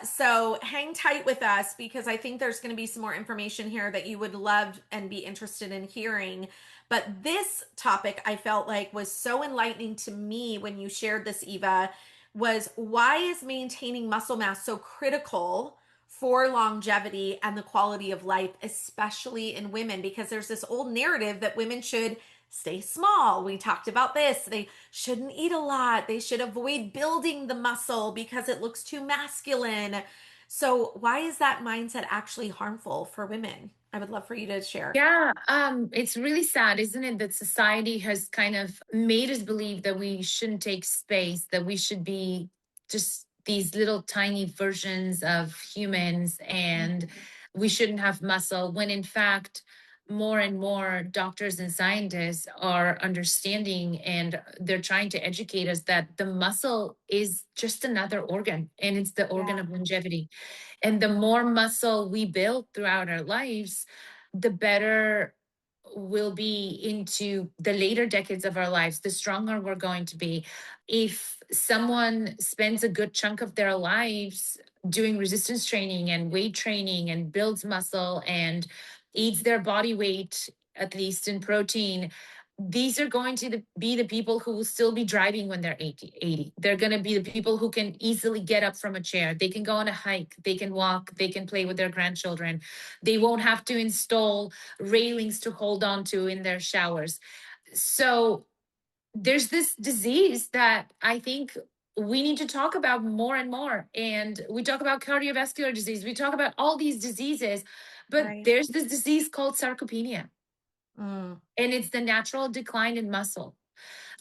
So hang tight with us because I think there's going to be some more information here that you would love and be interested in hearing. But this topic I felt like was so enlightening to me when you shared this, Eva, was why is maintaining muscle mass so critical for longevity and the quality of life, especially in women? Because there's this old narrative that women should stay small. We talked about this. They shouldn't eat a lot. They should avoid building the muscle because it looks too masculine. So, why is that mindset actually harmful for women? I would love for you to share. Yeah, it's really sad, isn't it, that society has kind of made us believe that we shouldn't take space, that we should be just these little tiny versions of humans, and we shouldn't have muscle, when in fact, more and more doctors and scientists are understanding and they're trying to educate us that the muscle is just another organ and it's the organ Yeah. of longevity. And the more muscle we build throughout our lives, the better we'll be into the later decades of our lives, the stronger we're going to be. If someone spends a good chunk of their lives doing resistance training and weight training and builds muscle and eats their body weight, at least in protein, these are going to be the people who will still be driving when they're 80. They're going to be the people who can easily get up from a chair. They can go on a hike. They can walk. They can play with their grandchildren. They won't have to install railings to hold on to in their showers. So there's this disease that I think we need to talk about more and more. And we talk about cardiovascular disease. We talk about all these diseases, but Right. there's this disease called sarcopenia, Mm. and it's the natural decline in muscle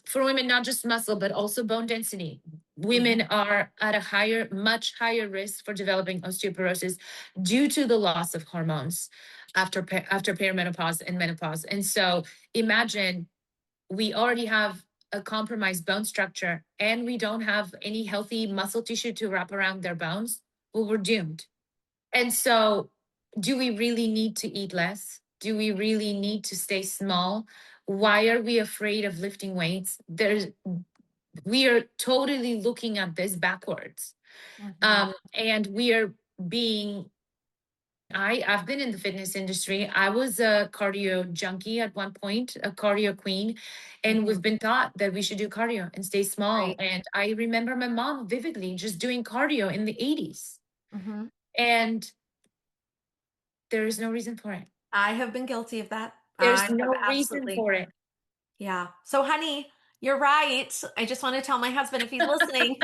for women, not just muscle, but also bone density. Women Mhm. are at a higher, much higher risk for developing osteoporosis due to the loss of hormones after perimenopause and menopause. And so imagine we already have a compromised bone structure and we don't have any healthy muscle tissue to wrap around their bones. Well, we're doomed. And so, do we really need to eat less? Do we really need to stay small? Why are we afraid of lifting weights? We are totally looking at this backwards. Mhm. And we are being I've been in the fitness industry. I was a cardio junkie at one point, a cardio queen, and Mhm. we've been taught that we should do cardio and stay small. Right. And I remember my mom vividly just doing cardio in the 80s. Mhm. And there is no reason for it. I have been guilty of that. There's I have no reason absolutely. for it. Yeah. So, honey, you're right. I just want to tell my husband if he's listening.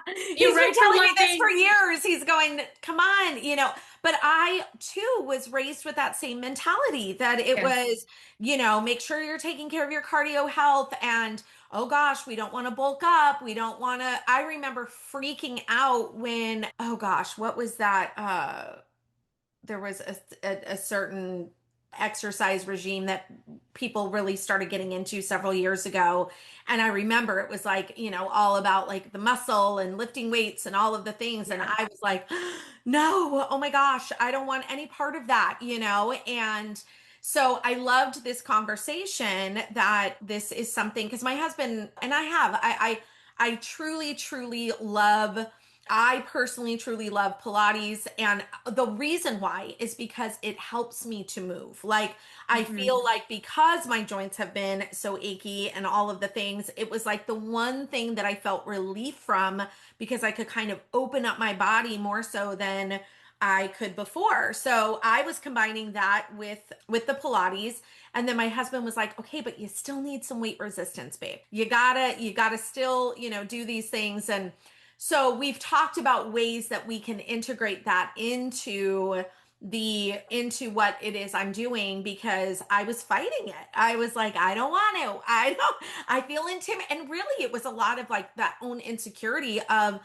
You're He's been right for telling me one this for thing. years. He's going, come on, But I too was raised with that same mentality that it Yes. was, make sure you're taking care of your cardio health. And oh gosh, we don't want to bulk up. We don't want to. I remember freaking out when, oh gosh, what was that? There was a certain exercise regime that people really started getting into several years ago, and I remember it was like, all about like the muscle and lifting weights and all of the things, and Yeah. I was like, no, oh my gosh, I don't want any part of that, and so I loved this conversation, that this is something, because my husband and I truly, truly love, I personally truly love Pilates. And the reason why is because it helps me to move. Like, I Mhm. feel like because my joints have been so achy and all of the things, it was like the one thing that I felt relief from, because I could kind of open up my body more so than I could before. So I was combining that with the Pilates, and then my husband was like, "Okay, but you still need some weight resistance, babe. You got to still, do these things." And so we've talked about ways that we can integrate that into what it is I'm doing, because I was fighting it. I was like, I don't want to. I feel intimidated. And really it was a lot of like that own insecurity of,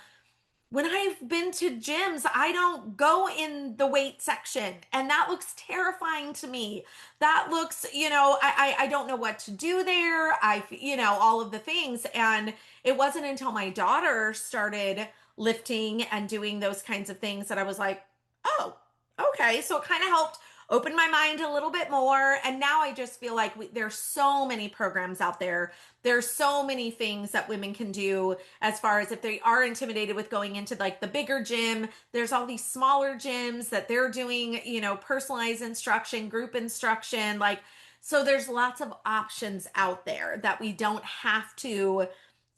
when I've been to gyms, I don't go in the weight section, and that looks terrifying to me. That looks, I don't know what to do there. All of the things. And it wasn't until my daughter started lifting and doing those kinds of things that I was like, oh, okay. So it kind of helped open my mind a little bit more. And now I just feel like there's so many programs out there. There's so many things that women can do, as far as if they are intimidated with going into like the bigger gym. There's all these smaller gyms that they're doing, personalized instruction, group instruction. Like, so there's lots of options out there that we don't have to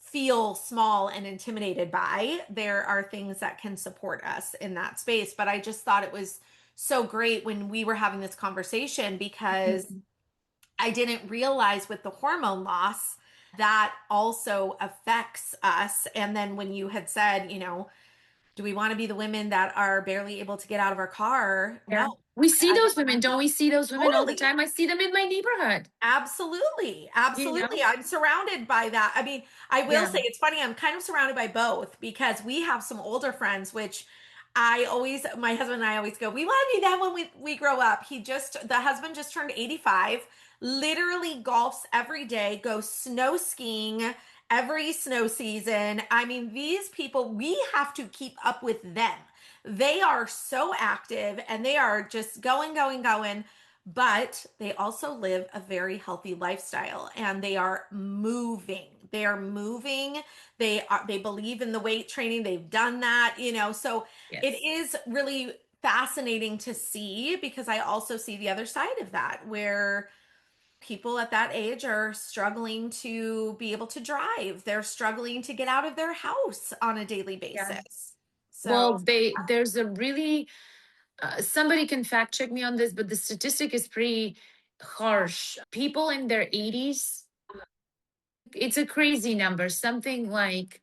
feel small and intimidated by. There are things that can support us in that space. But I just thought it was so great when we were having this conversation, because Mhm. I didn't realize with the hormone loss that also affects us. And then when you had said, do we want to be the women that are barely able to get out of our car? Yeah. No, We see I those don't women. want to. Don't we see those women all the Totally. time? I see them in my neighborhood. Absolutely. You know? Absolutely. I'm surrounded by that. I mean, I will Yeah. say it's funny. I'm kind of surrounded by both, because we have some older friends, which my husband and I always go, we want to be that when we grow up. The husband just turned 85, literally golfs every day, goes snow skiing every snow season. I mean, these people, we have to keep up with them. They are so active and they are just going, going, going. but they also live a very healthy lifestyle and they are moving. They are moving. They believe in the weight training. They've done that, So it Yes. is really fascinating to see because I also see the other side of that where people at that age are struggling to be able to drive. They're struggling to get out of their house on a daily Yeah. basis. Well, So, there's a really somebody can fact check me on this, but the statistic is pretty harsh. People in their 80s, it's a crazy number. Something like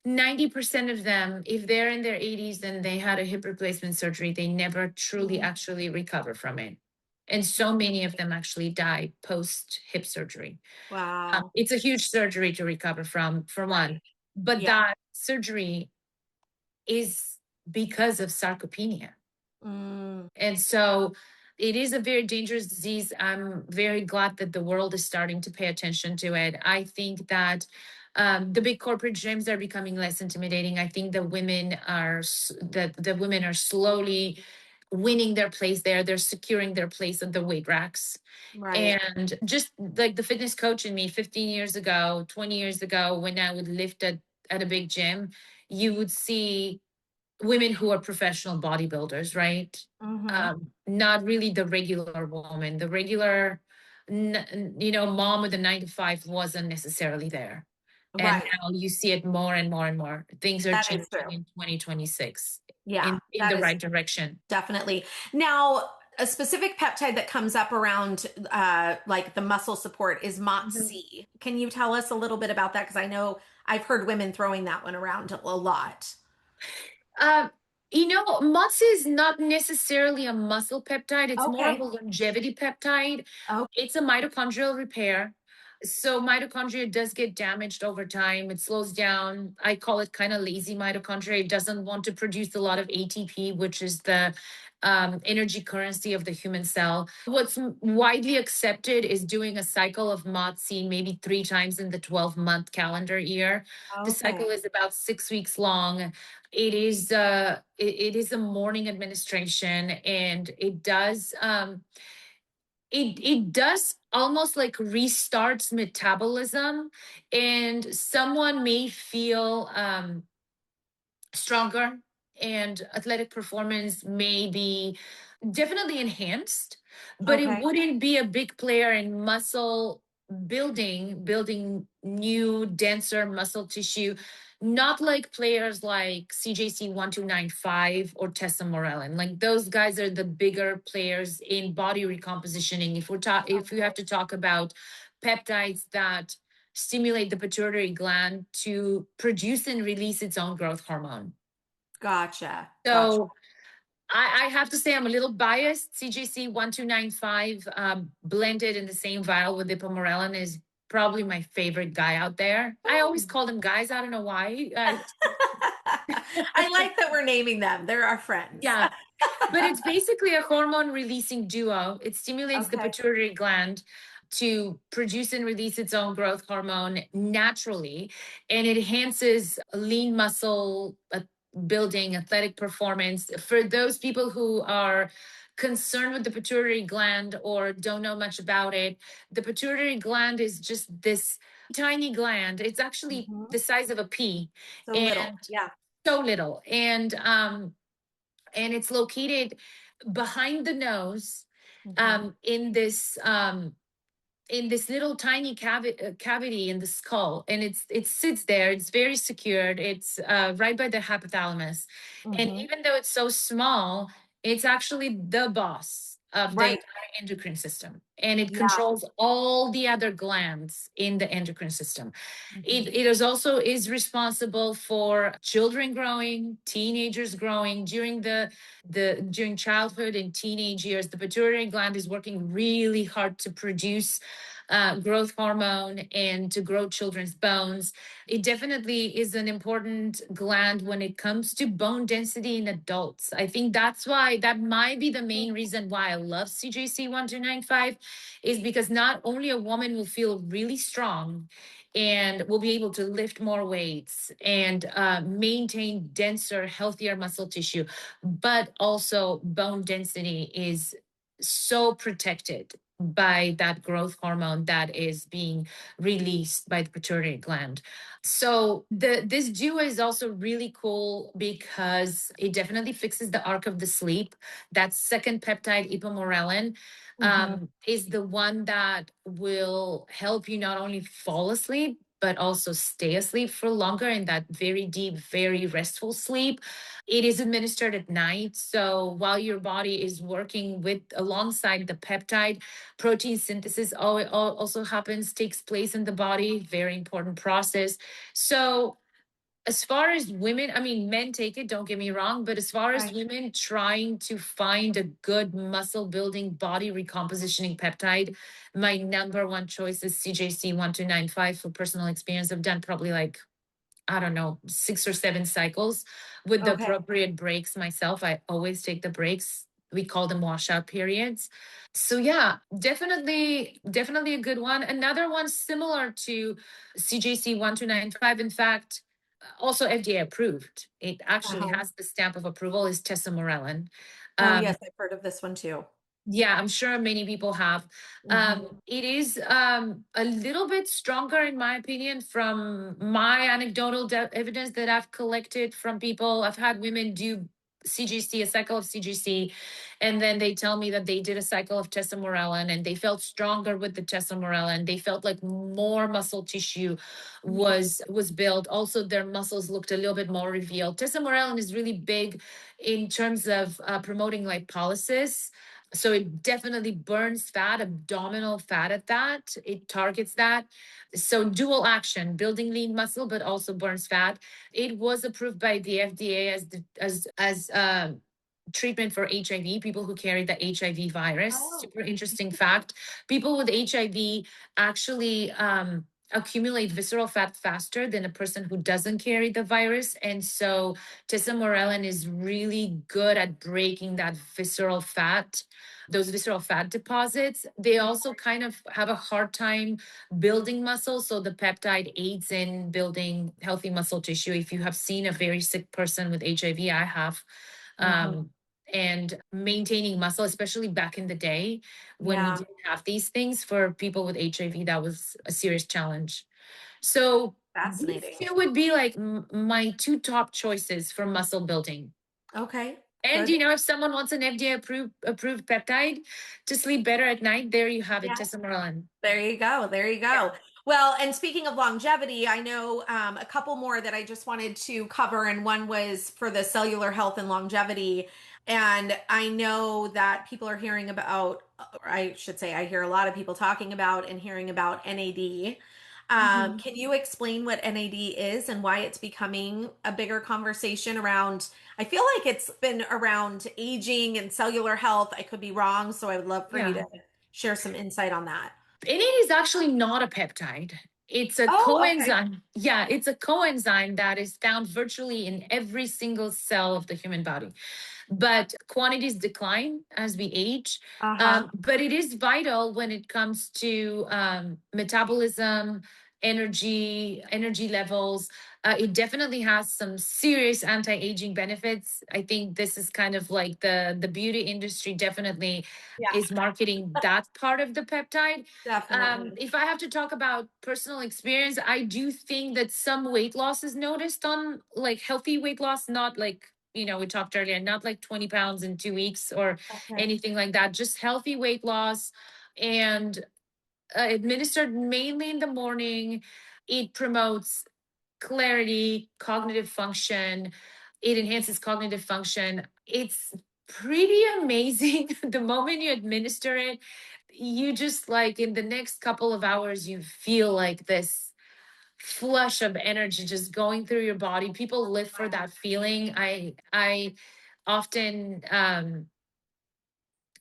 90% of them, if they're in their 80s and they had a hip replacement surgery, they never truly mm, actually recover from it. And so many of them actually die post hip surgery. wow. It's a huge surgery to recover from, for one. Right. But Yeah. that surgery is because of sarcopenia. Mm, And so it is a very dangerous disease. I'm very glad that the world is starting to pay attention to it. I think that the big corporate gyms are becoming less intimidating. I think the women are slowly winning their place there. They're securing their place at the weight racks. right. And just like the fitness coach in me 15 years ago, 20 years ago, when I would lift at a big gym, you would see women who are professional bodybuilders, right? Mm-hmm. Not really the regular woman. The regular, mom with a 9 to 5 wasn't necessarily there. And Right. now you see it more and more and more. Things are That is changing true. in 2026 Yeah, in that the is right direction. definitely. Now, a specific peptide that comes up around like the muscle support is Mhm. MOTS-c. Can you tell us a little bit about that? Because I know I've heard women throwing that one around a lot. Um, MOTS is not necessarily a muscle peptide. It's more of Okay. a longevity peptide. Oh, It's a mitochondrial repair. So mitochondria does get damaged over time. It slows down. I call it kind of lazy mitochondria. It doesn't want to produce a lot of ATP, which is the energy currency of the human cell. What's widely accepted is doing a cycle of MOTS maybe 3 times in the 12-month calendar year. The okay. cycle is about 6 weeks long. It is a morning administration, and it does almost like restarts metabolism, and someone may feel stronger, and athletic performance may be definitely enhanced, but it Okay. wouldn't be a big player in muscle building new, denser muscle tissue, not like players like CJC 1295 or Tesamorelin. Like those guys are the bigger players in body recompositioning. If we have to talk about peptides that stimulate the pituitary gland to produce and release its own growth hormone. Gotcha. Gotcha. So I have to say I'm a little biased. CJC 1295 blended in the same vial with Ipamorelin is probably my favorite guy out there. I always call them guys. I don't know why. I like that we're naming them. They're our friends. Yeah, but it's basically a hormone releasing duo. It stimulates the Okay. pituitary gland to produce and release its own growth hormone naturally, and it enhances lean muscle building, athletic performance. For those people who are concerned with the pituitary gland or don't know much about it, the pituitary gland is just this tiny gland. It's actually Mhm. the size of a pea, So little. and Yeah. so little. And it's located behind the nose, Mhm. in this little tiny cavity in the skull, and it sits there. It's very secured. It's right by the hypothalamus, and Mhm. even though it's so small, it's actually the boss of the Right. entire endocrine system, and it Yeah. controls all the other glands in the endocrine system. it, Mhm. it is also is responsible for children growing, teenagers growing during childhood and teenage years. The pituitary gland is working really hard to produce growth hormone and to grow children's bones. It definitely is an important gland when it comes to bone density in adults. I think that might be the main reason why I love CJC 1295, is because not only a woman will feel really strong and will be able to lift more weights and maintain denser, healthier muscle tissue, but also bone density is so protected by that growth hormone that is being released by the pituitary gland. So this duo is also really cool because it definitely fixes the arc of the sleep. That second peptide, Ipamorelin, Hmm. is the one that will help you not only fall asleep, but also stay asleep for longer in that very deep, very restful sleep. It is administered at night. So while your body is working with alongside the peptide, protein synthesis also happens, takes place in the body, very important process. So as far as women, I mean, men take it, don't get me wrong, but as far as Right. women trying to find a good muscle building body recompositioning peptide, my number one choice is CJC 1295. For personal experience, I've done probably like, I don't know, 6 or 7 cycles with the Okay. appropriate breaks myself. I always take the breaks. We call them washout periods. So yeah, definitely a good one. Another one similar to CJC 1295. In fact, also FDA approved. It actually Uh-huh. has the stamp of approval is Tesamorelin. Oh, Um, yes, I've heard of this one too. yeah, I'm sure many people have. Hmm. It is a little bit stronger, in my opinion, from my anecdotal evidence that I've collected from people. I've had women do CGC, a cycle of CGC, and then they tell me that they did a cycle of tesamorelin and they felt stronger with the tesamorelin. They felt like more muscle tissue was built. Also, their muscles looked a little bit more revealed. Tesamorelin is really big in terms of promoting lipolysis, so it definitely burns fat, abdominal fat at that. It targets that. So dual action, building lean muscle, but also burns fat. It was approved by the FDA as treatment for HIV, people who carry the HIV virus. Oh, Super interesting fact. People with HIV actually accumulate visceral fat faster than a person who doesn't carry the virus. And so tesamorelin is really good at breaking that visceral fat, those visceral fat deposits. They also kind of have a hard time building muscle. So the peptide aids in building healthy muscle tissue. If you have seen a very sick person with HIV, I have. hmm. Um, and maintaining muscle, especially back in the day when we Yeah, didn't have these things for people with HIV, that was a serious challenge. So these fascinating. two would be like my two top choices for muscle building. Okay, And good. if someone wants an FDA approved peptide to sleep better at night, there you have it, Yeah. tesamorelin. There you go. There you Yeah. go. Well, and speaking of longevity, I know a couple more that I just wanted to cover, and one was for the cellular health and longevity. And I know that people are hearing about, or I should say, I hear a lot of people talking about and hearing about NAD. Mhm. Can you explain what NAD is and why it's becoming a bigger conversation around? I feel like it's been around aging and cellular health. I could be wrong, so I would love for you Yeah. to share some insight on that. And it is actually not a peptide. It's a Oh, okay. coenzyme. Yeah, it's a coenzyme that is found virtually in every single cell of the human body. But quantities decline as we age. Uh-huh. But it is vital when it comes to metabolism, energy levels. It definitely has some serious anti-aging benefits. I think this is kind of like the beauty industry definitely Yeah, is marketing that part of the peptide. definitely. If I have to talk about personal experience, I do think that some weight loss is noticed on like healthy weight loss, not like, we talked earlier, not like 20 pounds in 2 weeks or Okay. anything like that, just healthy weight loss and administered mainly in the morning. It promotes clarity, cognitive function. It enhances cognitive function. It's pretty amazing. The moment you administer it, you just like in the next couple of hours, you feel like this flush of energy just going through your body. People live for that feeling. I often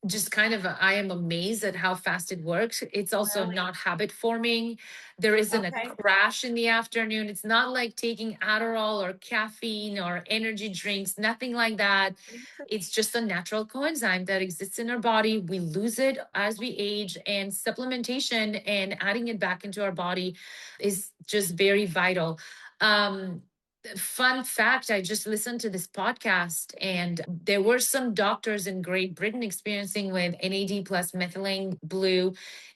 just kind of I am amazed at how fast it works. It's also Really? not habit forming. There isn't a Okay. crash in the afternoon. It's not like taking Adderall or caffeine or energy drinks, nothing like that. It's just a natural coenzyme that exists in our body. We lose it as we age, and supplementation and adding it back into our body is just very vital. Um, Fun fact, I just listened to this podcast, and there were some doctors in Great Britain experiencing with NAD plus methylene blue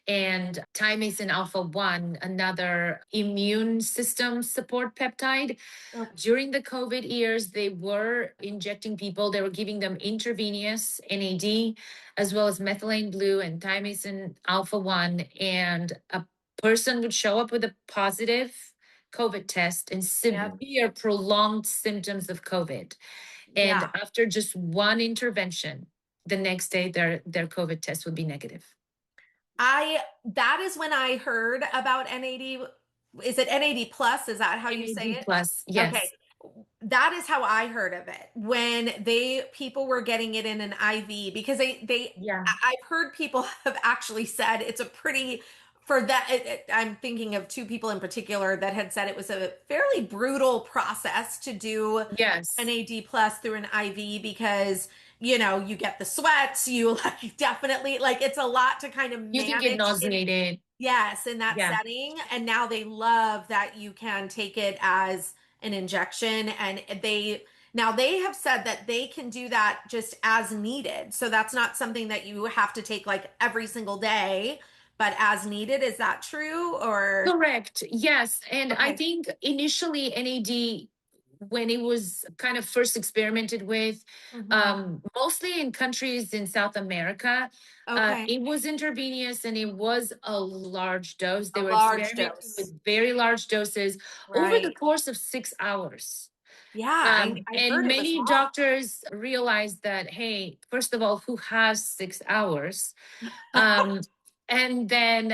and thymosin alpha 1, another immune system support peptide. Okay. During the COVID years, they were injecting people, they were giving them intravenous NAD as well as methylene blue and thymosin alpha 1. And a person would show up with a positive COVID test and Yep. severe prolonged symptoms of COVID. And Yeah. after just one intervention, the next day their COVID test would be negative. I that is when I heard about NAD. Is it NAD plus? Is that how you say NAD it? plus, Okay. yes. That is how I heard of it when they people were getting it in an IV because Yeah. I've heard people have actually said it's a pretty for that I'm thinking of two people in particular that had said it was a fairly brutal process to do Yes. NAD plus through an IV because you get the sweats, you like definitely like it's a lot to kind of You can get manage in nauseated. yes, in that Yeah. setting. And now they love that you can take it as an injection. And now they have said that they can do that just as needed. So that's not something that you have to take like every single day, but as needed. Is that true? Or, Correct. Yes. And I okay. think initially NAD, when it was kind of first experimented with, Hmm. mostly in countries in South America, Okay. it was intravenous and it was a large dose. They A were large experimenting dose. with very large doses over the Right. course of 6 hours. Yeah, I And heard it was many long. doctors realized that, hey, first of all, who has 6 hours? Um, and then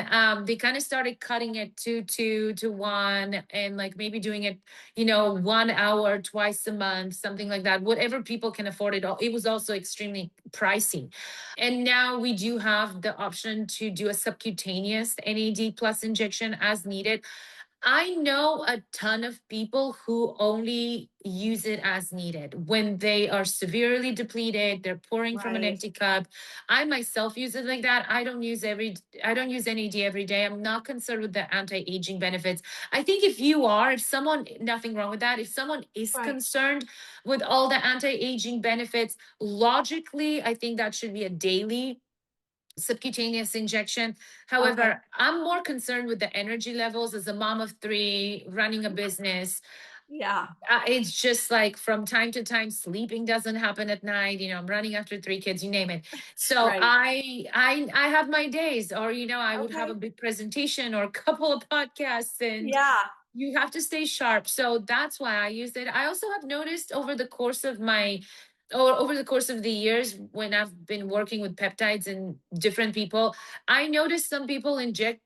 they kind of started cutting it to 2 to 1, and like maybe doing it, 1 hour twice a month, something like that. Whatever people can afford it. It was also extremely pricey. And now we do have the option to do a subcutaneous NAD plus injection as needed. I know a ton of people who only use it as needed when they are severely depleted, they're pouring from an Right. empty cup. I myself use it like that. I don't use NAD every day. I'm not concerned with the anti-aging benefits. I think if someone, nothing wrong with that. If someone is Right. concerned with all the anti-aging benefits, logically, I think that should be a daily subcutaneous injection. Okay. However, I'm more concerned with the energy levels as a mom of three running a business. Yeah. It's just like from time to time, sleeping doesn't happen at night. I'm running after three kids, you name it. So Right. I have my days, or I would have a Okay. big presentation or a couple of podcasts, and Yeah. you have to stay sharp. So that's why I use it. I also have noticed over the course of the years when I've been working with peptides and different people, I noticed some people inject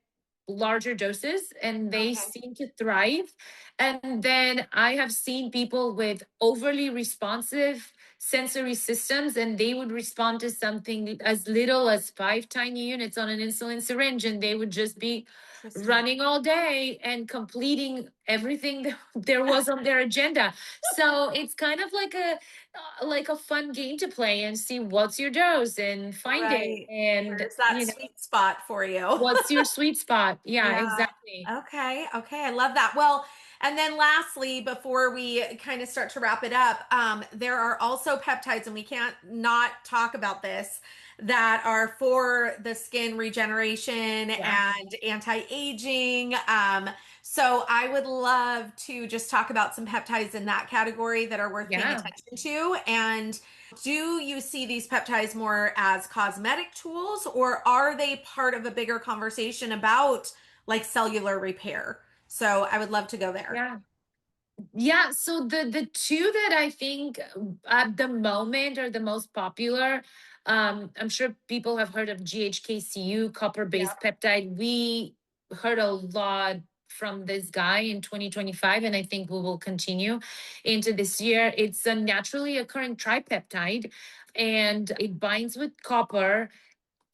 larger doses and they Okay. seem to thrive. And then I have seen people with overly responsive sensory systems, and they would respond to something as little as 5 tiny units on an insulin syringe, and they would just be Interesting. running all day and completing everything that there was on their agenda. So it's kind of like a fun game to play and see what's your dose and find it, Right. and Where's that sweet spot for you? what's your sweet spot. Yeah, Yeah. exactly. Okay. Okay. I love that. Well, and then lastly, before we kind of start to wrap it up, there are also peptides, and we can't not talk about this, that are for the skin regeneration Yeah, and anti-aging. So I would love to just talk about some peptides in that category that are worth paying yeah. attention to. And do you see these peptides more as cosmetic tools, or are they part of a bigger conversation about like cellular repair? So I would love to go there. Yeah. Yeah, so the two that I think at the moment are the most popular, I'm sure people have heard of GHK-CU, Yeah. copper-based peptide. We heard a lot from this guy in 2025, and I think we will continue into this year. It's a naturally occurring tripeptide, and it binds with copper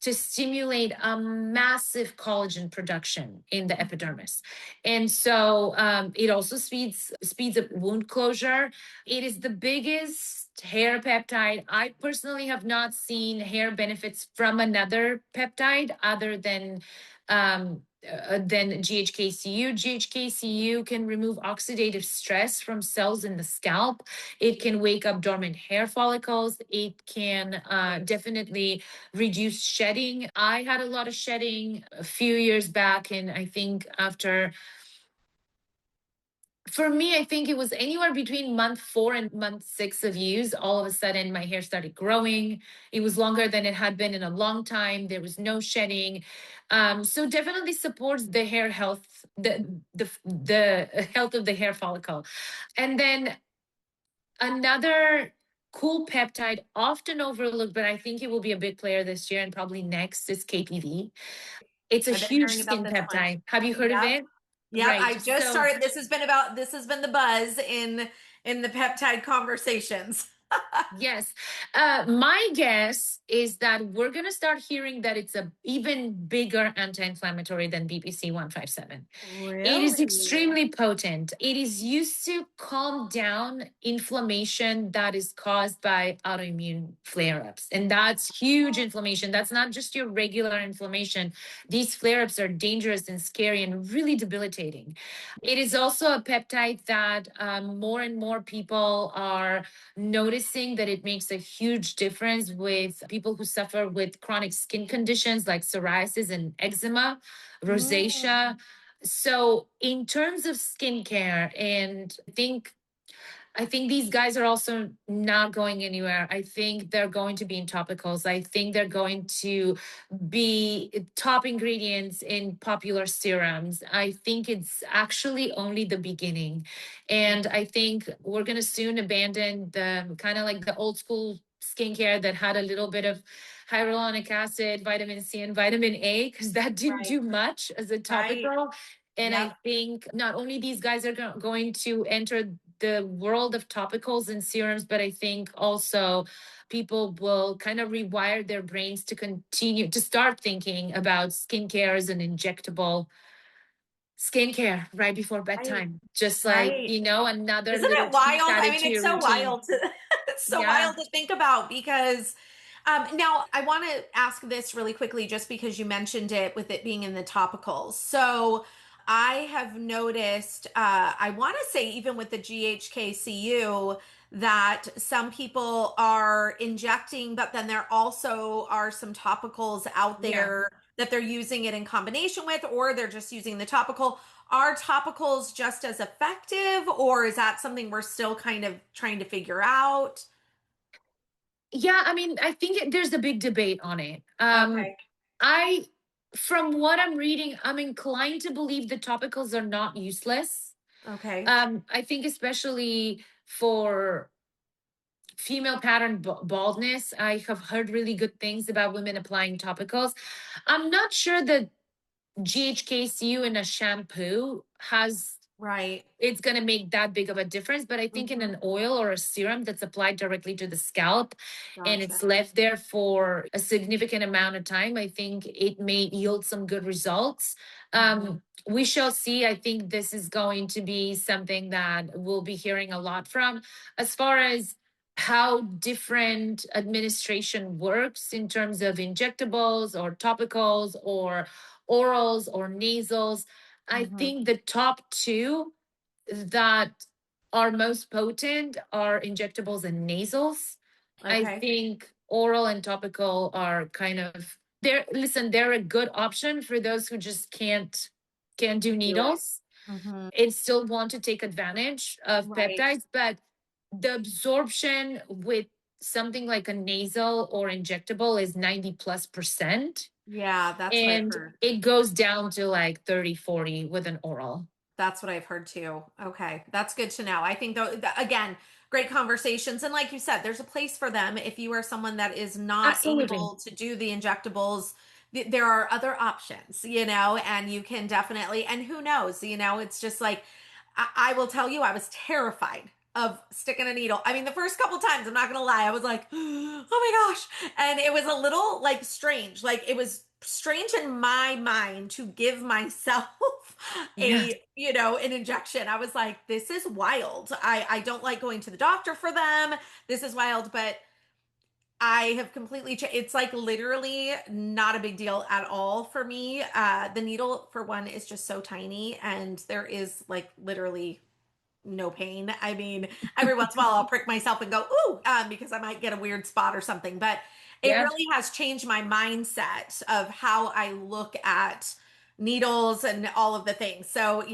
to stimulate a massive collagen production in the epidermis. And so it also speeds up wound closure. It is the biggest hair peptide. I personally have not seen hair benefits from another peptide other than than GHK-CU. GHK-CU can remove oxidative stress from cells in the scalp. It can wake up dormant hair follicles. It can definitely reduce shedding. I had a lot of shedding a few years back, and I think after, for me, I think it was anywhere between month 4 and month 6 of use. All of a sudden, my hair started growing. It was longer than it had been in a long time. There was no shedding. So definitely supports the hair health, the health of the hair follicle. And then another cool peptide, often overlooked, but I think it will be a big player this year and probably next, is KPV. It's a I've been huge hearing about skin this one. peptide. Have you heard of Yep. it? Yep. Right. I just So started. This has been the buzz in the peptide conversations. yes. My guess is that we're going to start hearing that it's a even bigger anti-inflammatory than BPC 157. It is Really? extremely potent. It is used to calm down inflammation that is caused by autoimmune flare ups. And that's huge inflammation. That's not just your regular inflammation. These flare ups are dangerous and scary and really debilitating. It is also a peptide that more and more people are noticing that it makes a huge difference with people who suffer with chronic skin conditions like psoriasis and eczema, Mm, rosacea. So, in terms of skincare, and I think these guys are also not going anywhere. I think they're going to be in topicals. I think they're going to be top ingredients in popular serums. I think it's actually only the beginning. And I think we're going to soon abandon the kind of like the old school skincare that had a little bit of hyaluronic acid, vitamin C, and vitamin A, because that didn't right. do much as a Right. topical. And Yep. I think not only these guys are going to enter the world of topicals and serums, but I think also people will kind of rewire their brains to continue to start thinking about skincare as an injectable skincare right before Right. bedtime. Just like, Right. another Isn't little it tweak wild? I added mean, to it's your so routine. wild to it's so Yeah. wild to think about because now I want to ask this really quickly just because you mentioned it with it being in the topicals. So I have noticed I want to say even with the GHK-CU that some people are injecting, but then there also are some topicals out Yeah. there that they're using it in combination with, or they're just using the topical. Are topicals just as effective, or is that something we're still kind of trying to figure out? Yeah, I mean, I think there's a big debate on it. Okay. I, from what I'm reading, I'm inclined to believe the topicals are not useless. Okay. I think especially for female pattern baldness, I have heard really good things about women applying topicals. I'm not sure that GHK-CU in a shampoo has Right. it's going to make that big of a difference. But I think in Hmm. an oil or a serum that's applied directly to the scalp and Gotcha. it's left there for a significant amount of time, I think it may yield some good results. Hmm. We shall see. I think this is going to be something that we'll be hearing a lot from as far as how different administration works in terms of injectables or topicals or orals or nasals. I Hmm. think the top two that are most potent are injectables and nasals. I Okay. think oral and topical are kind of they're a good option for those who just can't do Do it. needles Hmm. and still want to take advantage of Right. peptides, but the absorption with something like a nasal or injectable is 90 plus percent, Yeah, that's what I've and heard. it goes down to like 30-40 with an oral. That's what I've heard too. Okay, that's good to know. I think though, again, great conversations, and like you said, there's a place for them if you are someone that is not Absolutely. able to do the injectables. There are other options, and you can definitely. And who knows, it's just like I will tell you, I was terrified of sticking a needle. I mean, the first couple times, I'm not gonna lie, I was like, oh my gosh, and it was a little like strange. Like it was strange in my mind to give myself Yeah. an injection. I was like, this is wild. I don't like going to the doctor for them. This is wild, but I have completely changed. It's like literally not a big deal at all for me. The needle, for one, is just so tiny, and there is like literally no pain. I mean, every once in a while I'll prick myself and go, ooh, because I might get a weird spot or something. But it Yeah, really has changed my mindset of how I look at needles and all of the things. So,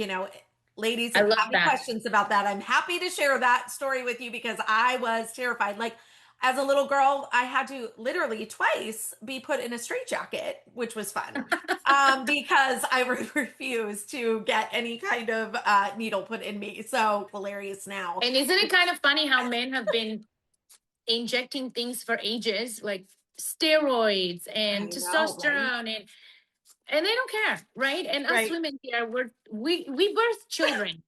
ladies, I if you love have any that. questions about that, I'm happy to share that story with you because I was terrified. Like, as a little girl, I had to literally twice be put in a straitjacket, which was fun because I refused to get any kind of needle put in me. So hilarious now. And isn't it kind of funny how men have been injecting things for ages, like steroids I and know, right? testosterone, and they don't care, right? And us Right. women here, we birth children,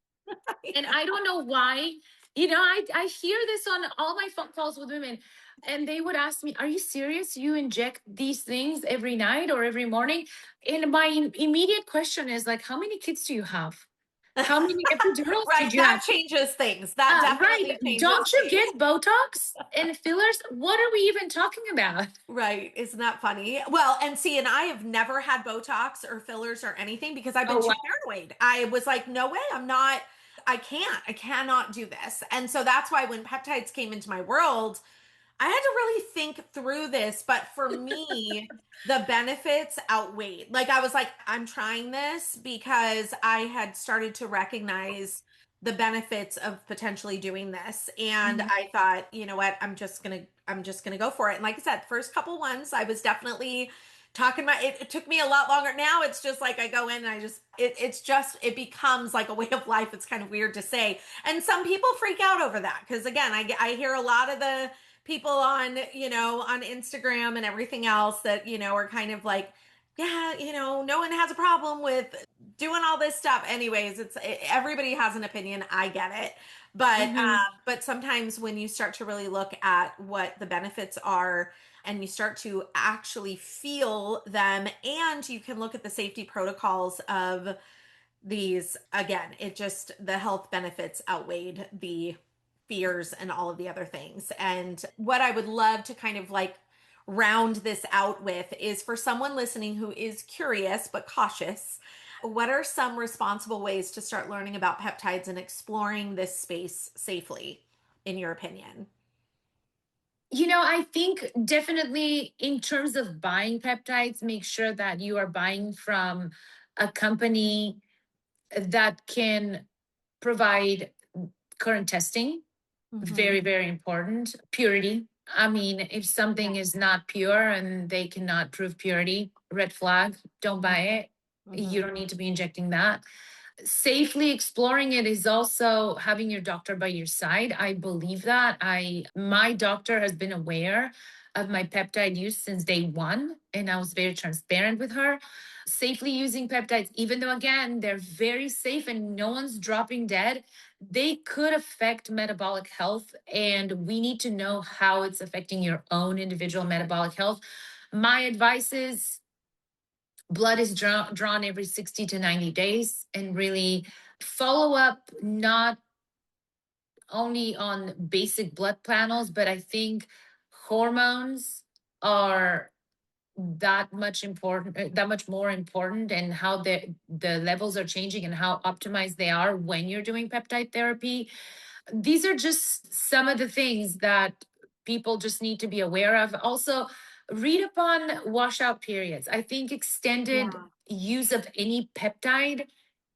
and I don't know why. I hear this on all my phone calls with women, and they would ask me, "Are you serious? You inject these things every night or every morning?" And my immediate question is like, "How many kids do you have? How many epidurals Right. did you have?" That changes things. That Right. definitely changes Don't you things. get Botox and fillers? What are we even talking about? Right. Isn't that funny? Well, and see, and I have never had Botox or fillers or anything because I've been Oh, too wow. paranoid. I was like, no way, I cannot do this. And so that's why when peptides came into my world, I had to really think through this, but for me, the benefits outweighed. Like I was like, I'm trying this because I had started to recognize the benefits of potentially doing this. And Mhm. I thought, you know what, I'm just gonna go for it. And like I said, first couple ones, I was definitely talking about it. It took me a lot longer. Now it's just like I go in and it becomes like a way of life. It's kind of weird to say. And some people freak out over that because again, I hear a lot of the people on on Instagram and everything else that are kind of like, yeah, no one has a problem with doing all this stuff. Anyways, everybody has an opinion. I get it. Mhm. But sometimes when you start to really look at what the benefits are and you start to actually feel them, and you can look at the safety protocols of these, again, it just, the health benefits outweighed the fears and all of the other things. And what I would love to kind of like round this out with is for someone listening who is curious but cautious, what are some responsible ways to start learning about peptides and exploring this space safely, in your opinion? I think definitely in terms of buying peptides, make sure that you are buying from a company that can provide current testing. Mm-hmm. Very, very important. Purity. I mean, if something is Yes. not pure and they cannot prove purity, red flag, don't buy it. Mm-hmm. You don't need to be injecting that. Safely exploring it is also having your doctor by your side. I believe that. My doctor has been aware of my peptide use since day one, and I was very transparent with her. Safely using peptides, even though again they're very safe and no one's dropping dead, they could affect metabolic health, and we need to know how it's affecting your own individual metabolic health. My advice is blood is drawn every 60 to 90 days, and really follow up not only on basic blood panels, but I think hormones are that much important, that much more important, and how the levels are changing and how optimized they are when you're doing peptide therapy. These are just some of the things that people just need to be aware of. Also, read upon washout periods. I think extended Yeah. use of any peptide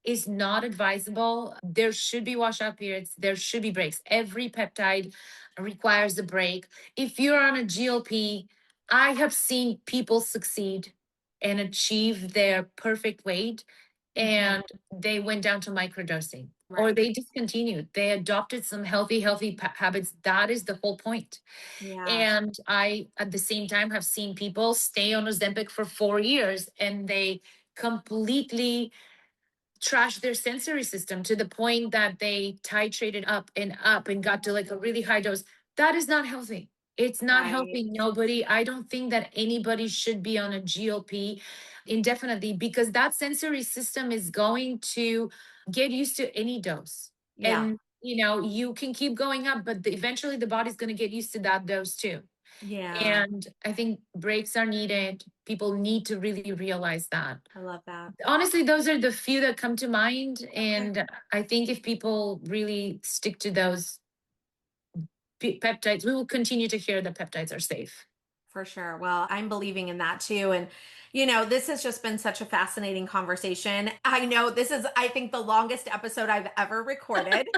is not advisable. There should be washout periods, there should be breaks. Every peptide requires a break. If you're on a GLP, I have seen people succeed and achieve their perfect weight, Mm-hmm. and they went down to microdosing or Right. they discontinued. They adopted some healthy habits. That is the whole point. Yeah. And I, at the same time, have seen people stay on Ozempic for 4 years and they completely trashed their sensory system to the point that they titrated up and got to like a really high dose. That is not healthy. It's not Right. healthy. I don't think that anybody should be on a GLP indefinitely, because that sensory system is going to get used to any dose. Yeah. And you can keep going up, but eventually the body's going to get used to that dose too. Yeah, And I think breaks are needed. People need to really realize that. I love that. Honestly, those are the few that come to mind. Okay. And I think if people really stick to those peptides, we will continue to hear that peptides are safe. For sure. Well, I'm believing in that too. And, this has just been such a fascinating conversation. I know this is, I think, the longest episode I've ever recorded.